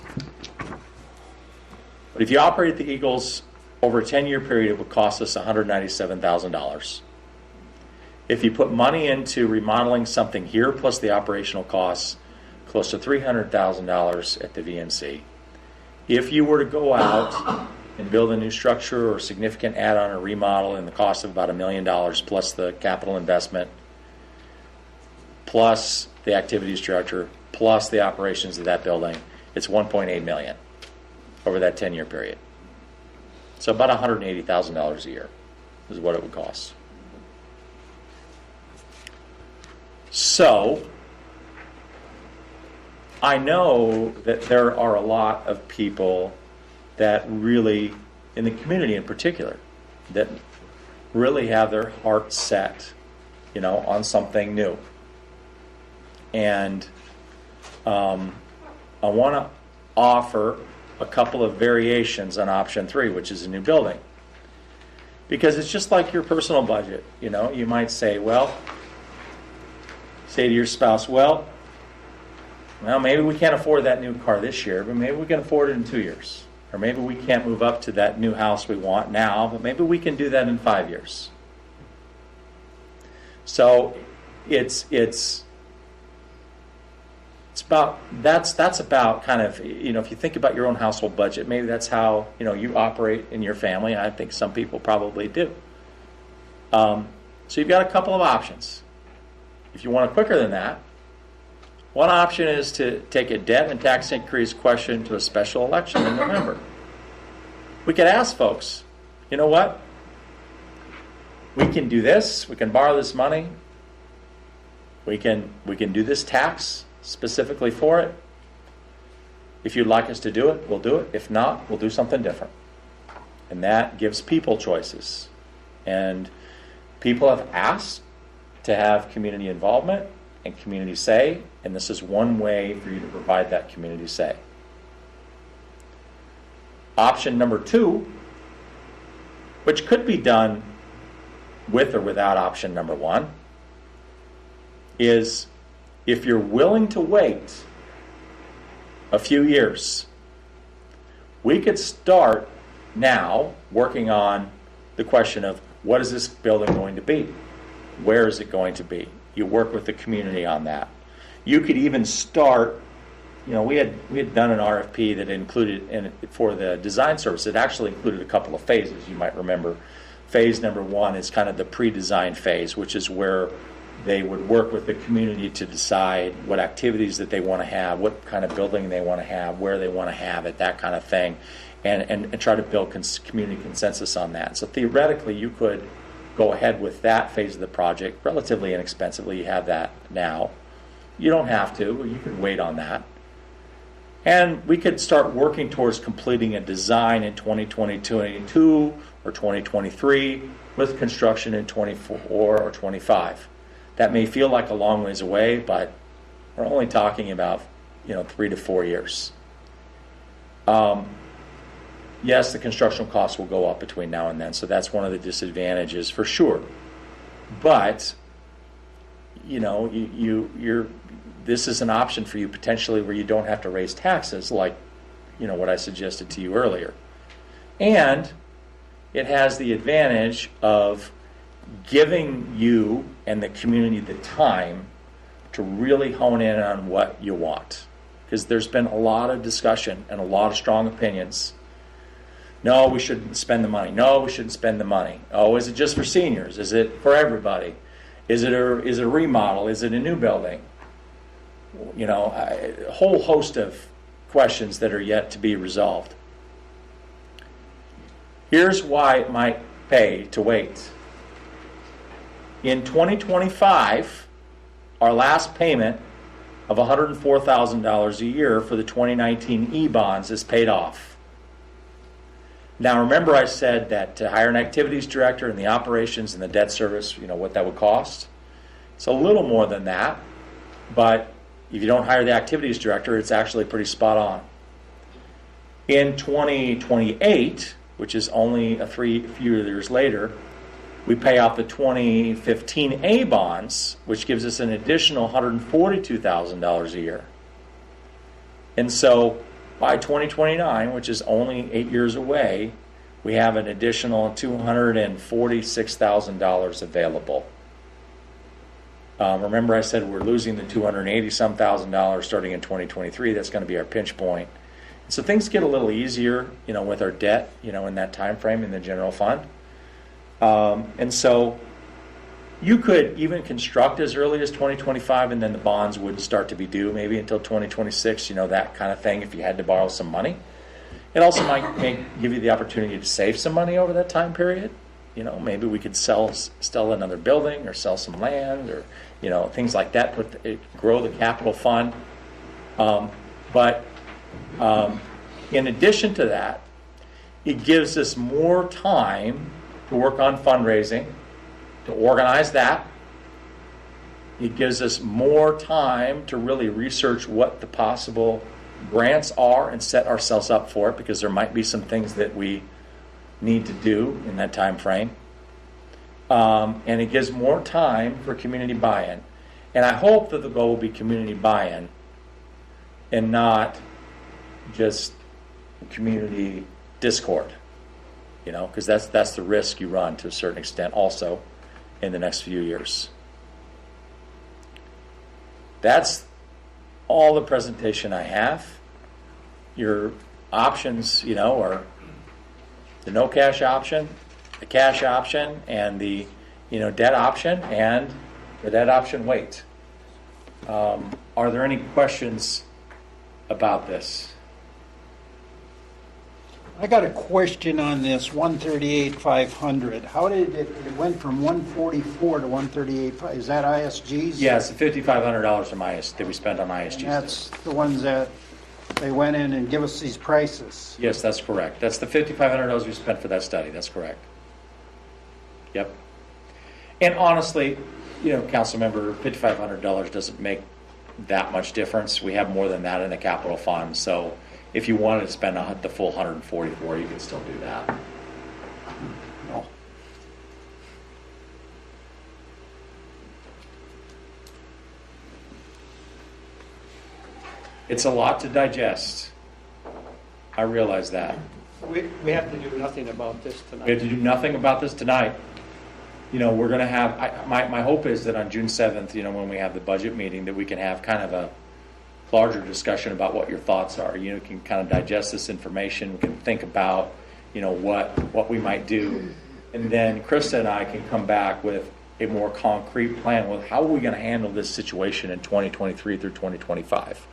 But if you operate at the Eagles over a 10-year period, it would cost us $197,000. If you put money into remodeling something here, plus the operational costs, close to $300,000 at the VNC. If you were to go out and build a new structure or significant add-on or remodel in the cost of about $1 million plus the capital investment, plus the activities director, plus the operations of that building, it's $1.8 million over that 10-year period. So about $180,000 a year is what it would cost. So I know that there are a lot of people that really, in the community in particular, that really have their heart set, on something new. And I want to offer a couple of variations on option 3, which is a new building. Because it's just like your personal budget. You might say to your spouse, well, maybe we can't afford that new car this year, but maybe we can afford it in 2 years. Or maybe we can't move up to that new house we want now, but maybe we can do that in 5 years. So it's about, that's about kind of, if you think about your own household budget, maybe that's how, you operate in your family. I think some people probably do. So you've got a couple of options. If you want it quicker than that, One option is to take a debt and tax increase question to a special election in November. We could ask folks, you know what? We can do this. We can borrow this money. We can do this tax specifically for it. If you'd like us to do it, we'll do it. If not, we'll do something different. And that gives people choices. And people have asked to have community involvement and community say, and this is one way for you to provide that community say. Option number 2, which could be done with or without option number 1, is if you're willing to wait a few years, we could start now working on the question of what is this building going to be? Where is it going to be? You work with the community on that. You could even start, we had done an RFP that included, for the design service, it actually included a couple of phases, you might remember. Phase number 1 is kind of the pre-design phase, which is where they would work with the community to decide what activities that they want to have, what kind of building they want to have, where they want to have it, that kind of thing, and try to build community consensus on that. So theoretically, you could go ahead with that phase of the project relatively inexpensively. You have that now. You don't have to. You could wait on that. And we could start working towards completing a design in 2022 or 2023 with construction in 24 or 25. That may feel like a long ways away, but we're only talking about 3 to 4 years. Yes, the construction costs will go up between now and then, so that's one of the disadvantages for sure. But this is an option for you potentially where you don't have to raise taxes, like what I suggested to you earlier, and it has the advantage of giving you and the community the time to really hone in on what you want, because there's been a lot of discussion and a lot of strong opinions. No, we shouldn't spend the money. No, we shouldn't spend the money. Oh, is it just for seniors? Is it for everybody? Is it a remodel? Is it a new building? A whole host of questions that are yet to be resolved. Here's why it might pay to wait. In 2025, our last payment of $104,000 a year for the 2019 E-bonds is paid off. Now, remember I said that to hire an activities director and the operations and the debt service, what that would cost? It's a little more than that, but if you don't hire the activities director, it's actually pretty spot on. In 2028, which is only a few years later, we pay off the 2015 A bonds, which gives us an additional $142,000 a year. And so by 2029, which is only 8 years away, we have an additional $246,000 available. Remember I said we're losing the $280-some thousand starting in 2023. That's going to be our pinch point. So things get a little easier, with our debt, in that time frame in the general fund. And so you could even construct as early as 2025, and then the bonds wouldn't start to be due maybe until 2026, that kind of thing, if you had to borrow some money. It also might give you the opportunity to save some money over that time period. Maybe we could sell another building or sell some land or, things like that, grow the capital fund. But in addition to that, it gives us more time to work on fundraising, to organize that. It gives us more time to really research what the possible grants are and set ourselves up for it, because there might be some things that we need to do in that time frame. And it gives more time for community buy-in. And I hope that the goal will be community buy-in and not just community discord, because that's the risk you run to a certain extent also in the next few years. That's all the presentation I have. Your options, are the no cash option, the cash option, and the debt option, and the debt option wait. Are there any questions about this? I got a question on this 138,500. How did it went from 144 to 138? Is that ISGs? Yes, the $5,500 from that we spent on ISGs. And that's the ones that they went in and give us these prices. Yes, that's correct. That's the $5,500 we spent for that study. That's correct. Yep. And honestly, council member, $5,500 doesn't make that much difference. We have more than that in the capital fund. So if you wanted to spend the full 144, you could still do that. No. It's a lot to digest. I realize that. We have to do nothing about this tonight. We have to do nothing about this tonight. We're going to have, my hope is that on June 7th, when we have the budget meeting, that we can have kind of a larger discussion about what your thoughts are. You can kind of digest this information. We can think about, what we might do. And then Krista and I can come back with a more concrete plan with how are we going to handle this situation in 2023 through 2025.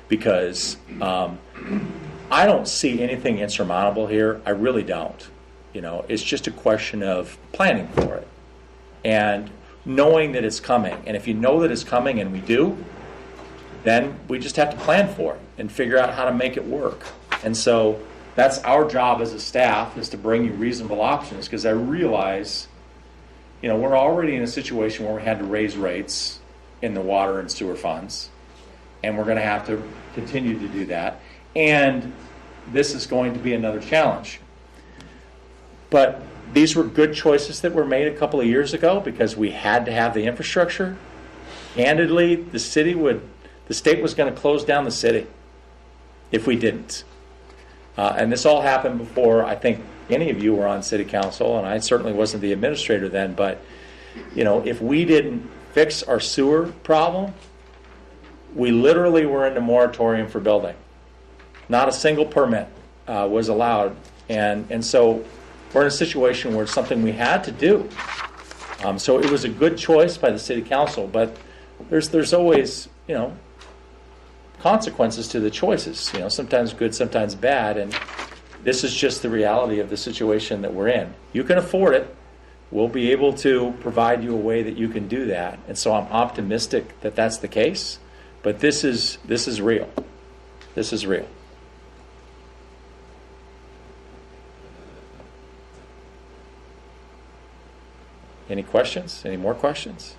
Because I don't see anything insurmountable here. I really don't. It's just a question of planning for it and knowing that it's coming. And if you know that it's coming, and we do, then we just have to plan for it and figure out how to make it work. And so that's our job as a staff, is to bring you reasonable options, because I realize, we're already in a situation where we had to raise rates in the water and sewer funds, and we're going to have to continue to do that. And this is going to be another challenge. But these were good choices that were made a couple of years ago because we had to have the infrastructure. Candidly, the state was going to close down the city if we didn't. And this all happened before I think any of you were on city council, and I certainly wasn't the administrator then. But if we didn't fix our sewer problem, we literally were in a moratorium for building. Not a single permit was allowed, and so we're in a situation where it's something we had to do. So it was a good choice by the city council, but there's always consequences to the choices. Sometimes good, sometimes bad, and this is just the reality of the situation that we're in. You can afford it. We'll be able to provide you a way that you can do that, and so I'm optimistic that that's the case. But this is real. This is real. Any questions? Any more questions?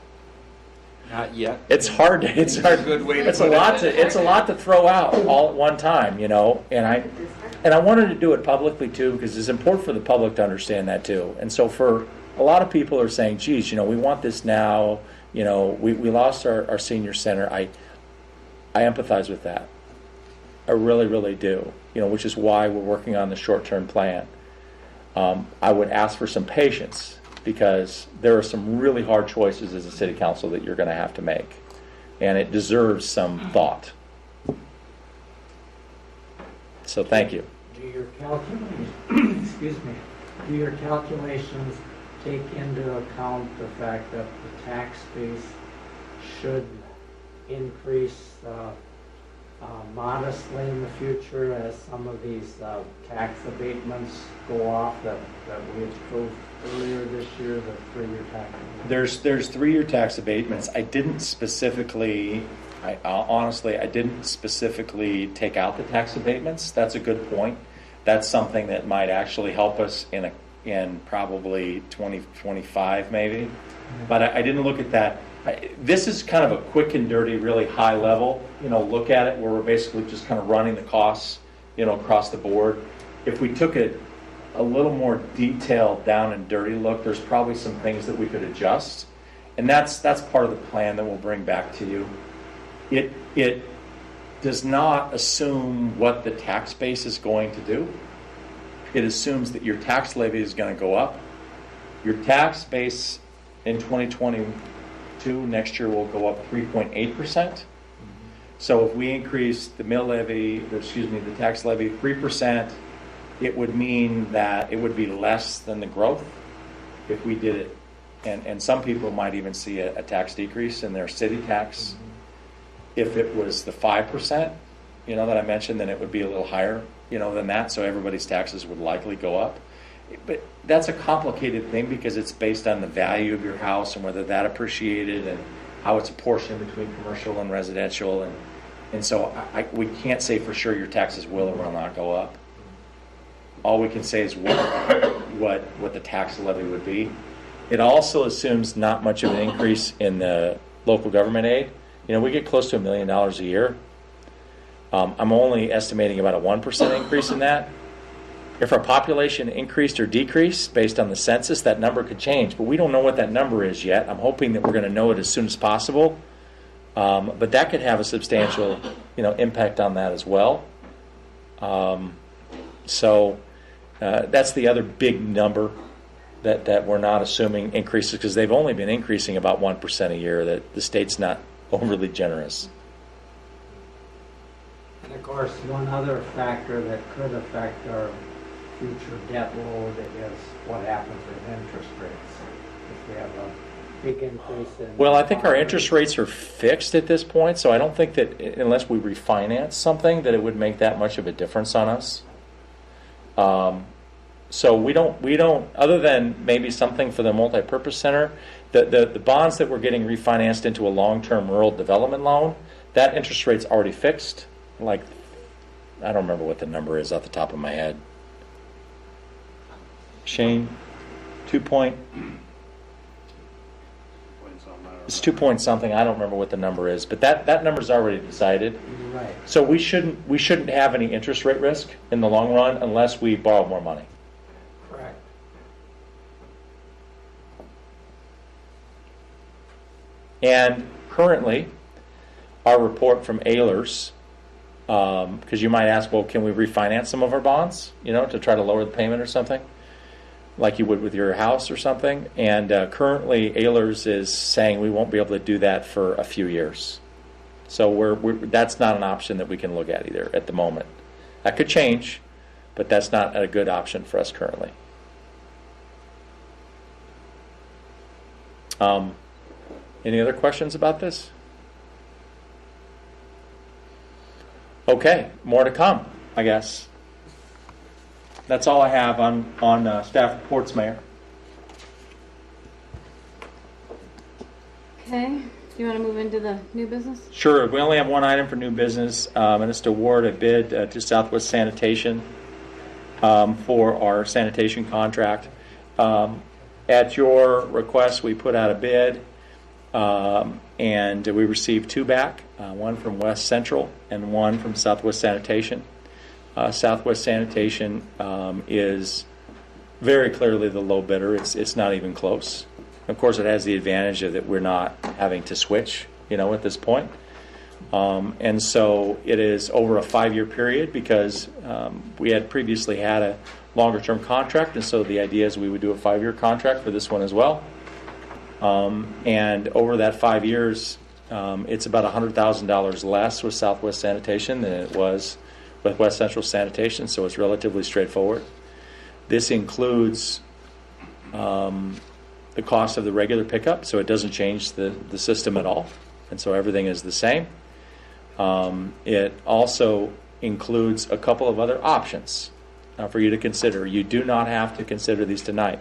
Not yet. It's hard. It's hard. Good way to it's a lot to. It's a lot to throw out all at one time, And I wanted to do it publicly too, because it's important for the public to understand that too. And so for a lot of people are saying, "Geez, we want this now." We lost our senior center. I empathize with that. I really, really do. Which is why we're working on the short-term plan. I would ask for some patience, because there are some really hard choices as a city council that you're going to have to make, and it deserves some thought. So thank you. Do your calculations, do your calculations take into account the fact that the tax base should increase modestly in the future as some of these tax abatements go off that we approved earlier this year, the 3-year tax abatements? There's 3-year tax abatements. I didn't specifically take out the tax abatements. That's a good point. That's something that might actually help us in probably 2025 maybe. Mm-hmm. But I didn't look at that. This is kind of a quick and dirty, really high level, look at it, where we're basically just kind of running the costs, across the board. If we took it a little more detailed, down and dirty look, there's probably some things that we could adjust, and that's part of the plan that we'll bring back to you. It does not assume what the tax base is going to do. It assumes that your tax levy is going to go up. Your tax base in 2022 next year will go up 3.8%. So if we increase the the tax levy 3%, it would mean that it would be less than the growth if we did it. And some people might even see a tax decrease in their city tax. if it was the 5%, that I mentioned, then it would be a little higher, than that. So everybody's taxes would likely go up. But that's a complicated thing because it's based on the value of your house and whether that appreciated and how it's apportioned between commercial and residential. And so we can't say for sure your taxes will or will not go up. All we can say is what the tax levy would be. It also assumes not much of an increase in the local government aid. We get close to $1 million a year. I'm only estimating about a 1% increase in that. If our population increased or decreased based on the census, that number could change, but we don't know what that number is yet. I'm hoping that we're going to know it as soon as possible. But that could have a substantial, impact on that as well. So that's the other big number that we're not assuming increases because they've only been increasing about 1% a year. That the state's not overly generous. And of course, one other factor that could affect our future debt load is what happens with interest rates. If we have a big increase in... Well, I think our interest rates are fixed at this point, so I don't think that unless we refinance something that it would make that much of a difference on us. So we don't, other than maybe something for the multipurpose center, the bonds that we're getting refinanced into a long-term rural development loan, that interest rate's already fixed. Like, I don't remember what the number is off the top of my head. Shane, 2 point. It's 2 point something. I don't remember what the number is, but that number's already decided. Right. So we shouldn't have any interest rate risk in the long run unless we borrow more money. Correct. And currently, our report from Ehlers, because you might ask, well, can we refinance some of our bonds, to try to lower the payment or something, like you would with your house or something? And currently, Ehlers is saying we won't be able to do that for a few years. So that's not an option that we can look at either at the moment. That could change, but that's not a good option for us currently. Any other questions about this? Okay, more to come, I guess. That's all I have on staff reports, Mayor. Okay, do you want to move into the new business? Sure. We only have one item for new business, and it's to award a bid to Southwest Sanitation for our sanitation contract. At your request, we put out a bid, and we received two back, one from West Central and one from Southwest Sanitation. Southwest Sanitation is very clearly the low bidder. It's not even close. Of course, it has the advantage of that we're not having to switch, at this point. And so it is over a 5-year period because we had previously had a longer-term contract, and so the idea is we would do a 5-year contract for this one as well. And over that 5 years, it's about $100,000 less with Southwest Sanitation than it was with West Central Sanitation, so it's relatively straightforward. This includes the cost of the regular pickup, so it doesn't change the system at all, and so everything is the same. It also includes a couple of other options for you to consider. You do not have to consider these tonight,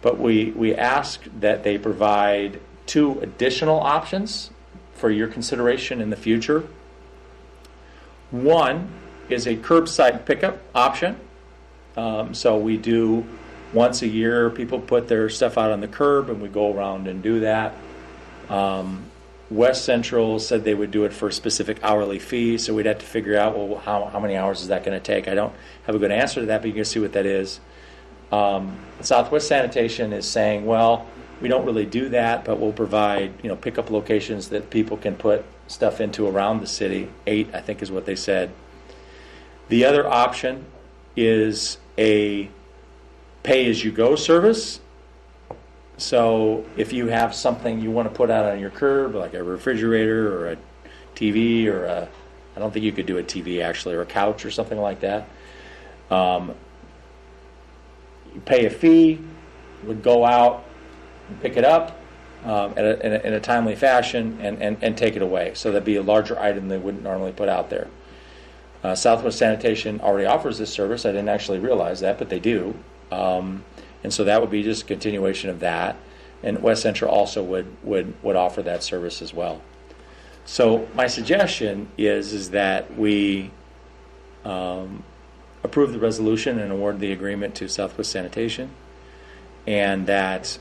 but we ask that they provide 2 additional options for your consideration in the future. One is a curbside pickup option. So we do once a year, people put their stuff out on the curb and we go around and do that. West Central said they would do it for a specific hourly fee, so we'd have to figure out, well, how many hours is that going to take? I don't have a good answer to that, but you can see what that is. Southwest Sanitation is saying, well, we don't really do that, but we'll provide, pickup locations that people can put stuff into around the city. 8, I think, is what they said. The other option is a pay-as-you-go service. So if you have something you want to put out on your curb, like a refrigerator or a TV or I don't think you could do a TV actually, or a couch or something like that. You pay a fee, would go out and pick it up, in a timely fashion and take it away. So that'd be a larger item they wouldn't normally put out there. Southwest Sanitation already offers this service. I didn't actually realize that, but they do. And so that would be just a continuation of that. And West Central also would offer that service as well. So my suggestion is that we approve the resolution and award the agreement to Southwest Sanitation, and that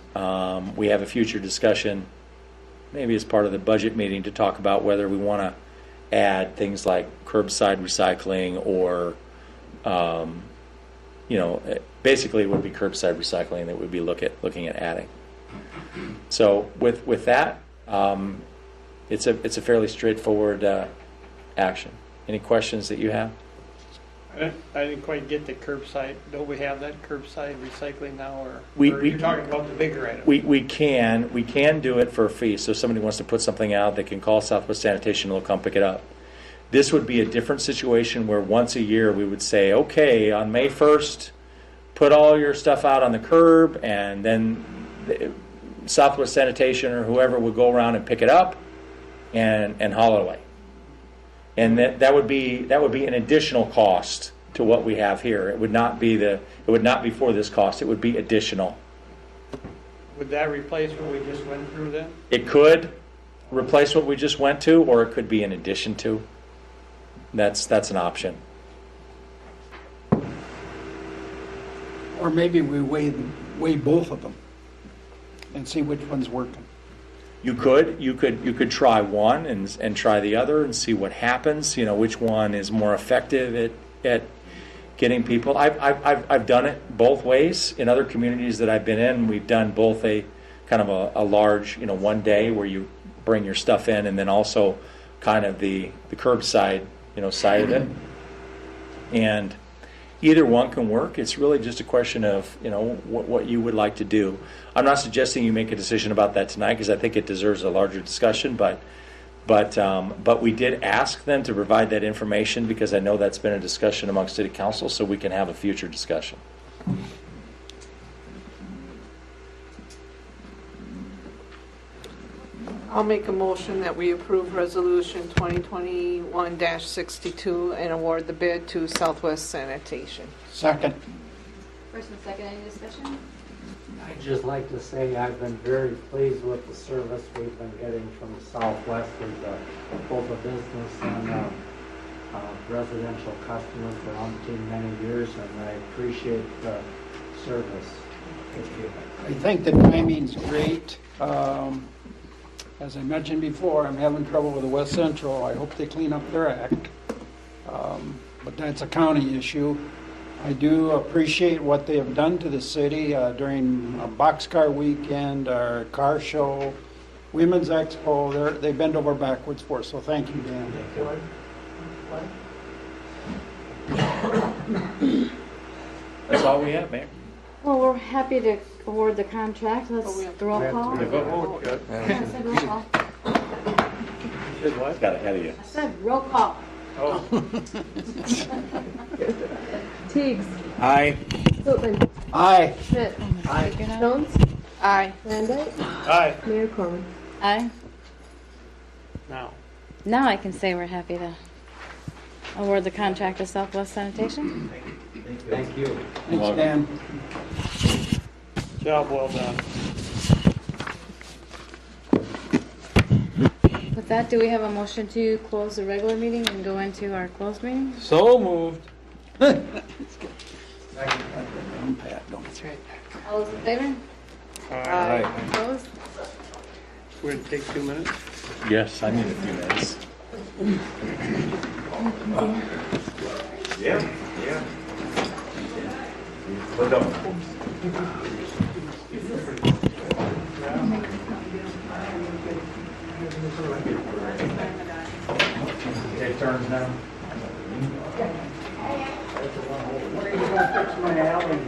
we have a future discussion, maybe as part of the budget meeting, to talk about whether we want to add things like curbside recycling or, basically it would be curbside recycling that we'd be looking at adding. So with that, it's a fairly straightforward action. Any questions that you have? I didn't quite get the curbside. Don't we have that curbside recycling now, or We you're talking about the bigger items? We can do it for a fee. So if somebody wants to put something out, they can call Southwest Sanitation and they'll come pick it up. This would be a different situation where once a year we would say, okay, on May 1st, put all your stuff out on the curb, and then Southwest Sanitation or whoever would go around and pick it up and haul it away. And that would be an additional cost to what we have here. It would not be for this cost. It would be additional. Would that replace what we just went through then? It could replace what we just went to, or it could be in addition to. That's an option. Or maybe we weigh both of them and see which one's working. You could try one and try the other and see what happens. Which one is more effective at getting people. I've done it both ways in other communities that I've been in. We've done both a kind of a large one day where you bring your stuff in, and then also kind of the curbside side of it. And either one can work. It's really just a question of what you would like to do. I'm not suggesting you make a decision about that tonight because I think it deserves a larger discussion. But we did ask them to provide that information because I know that's been a discussion amongst City Council, so we can have a future discussion. I'll make a motion that we approve Resolution 2021-62 and award the bid to Southwest Sanitation. Second. First and second, any discussion? I'd just like to say I've been very pleased with the service we've been getting from Southwest with both a business and residential customers for many years, and I appreciate the service. I think the timing's great. As I mentioned before, I'm having trouble with the West Central. I hope they clean up their act. But that's a county issue. I do appreciate what they have done to the city during a boxcar weekend, our car show, Women's Expo. They bend over backwards for us, so thank you, Dan. That's all we have, Mayor. Well, we're happy to award the contract. Let's roll call. Yeah, vote. Yeah, I said roll call. Did what? Got ahead of you. I said roll call. Oh. Teagues. Aye. Siltman. Aye. Schmidt. Aye. Jones. Aye. Landite. Aye. Mayor Corman. Aye. Now. Now I can say we're happy to award the contract to Southwest Sanitation. Thank you. Thanks, Dan. Job well done. With that, do we have a motion to close the regular meeting and go into our closed meeting? So moved. Pat, don't. All those in favor? Aye. Opposed? We're going to take 2 minutes. Yes, I need a few minutes. Yeah. Put up. Take turns now. Fix my alley.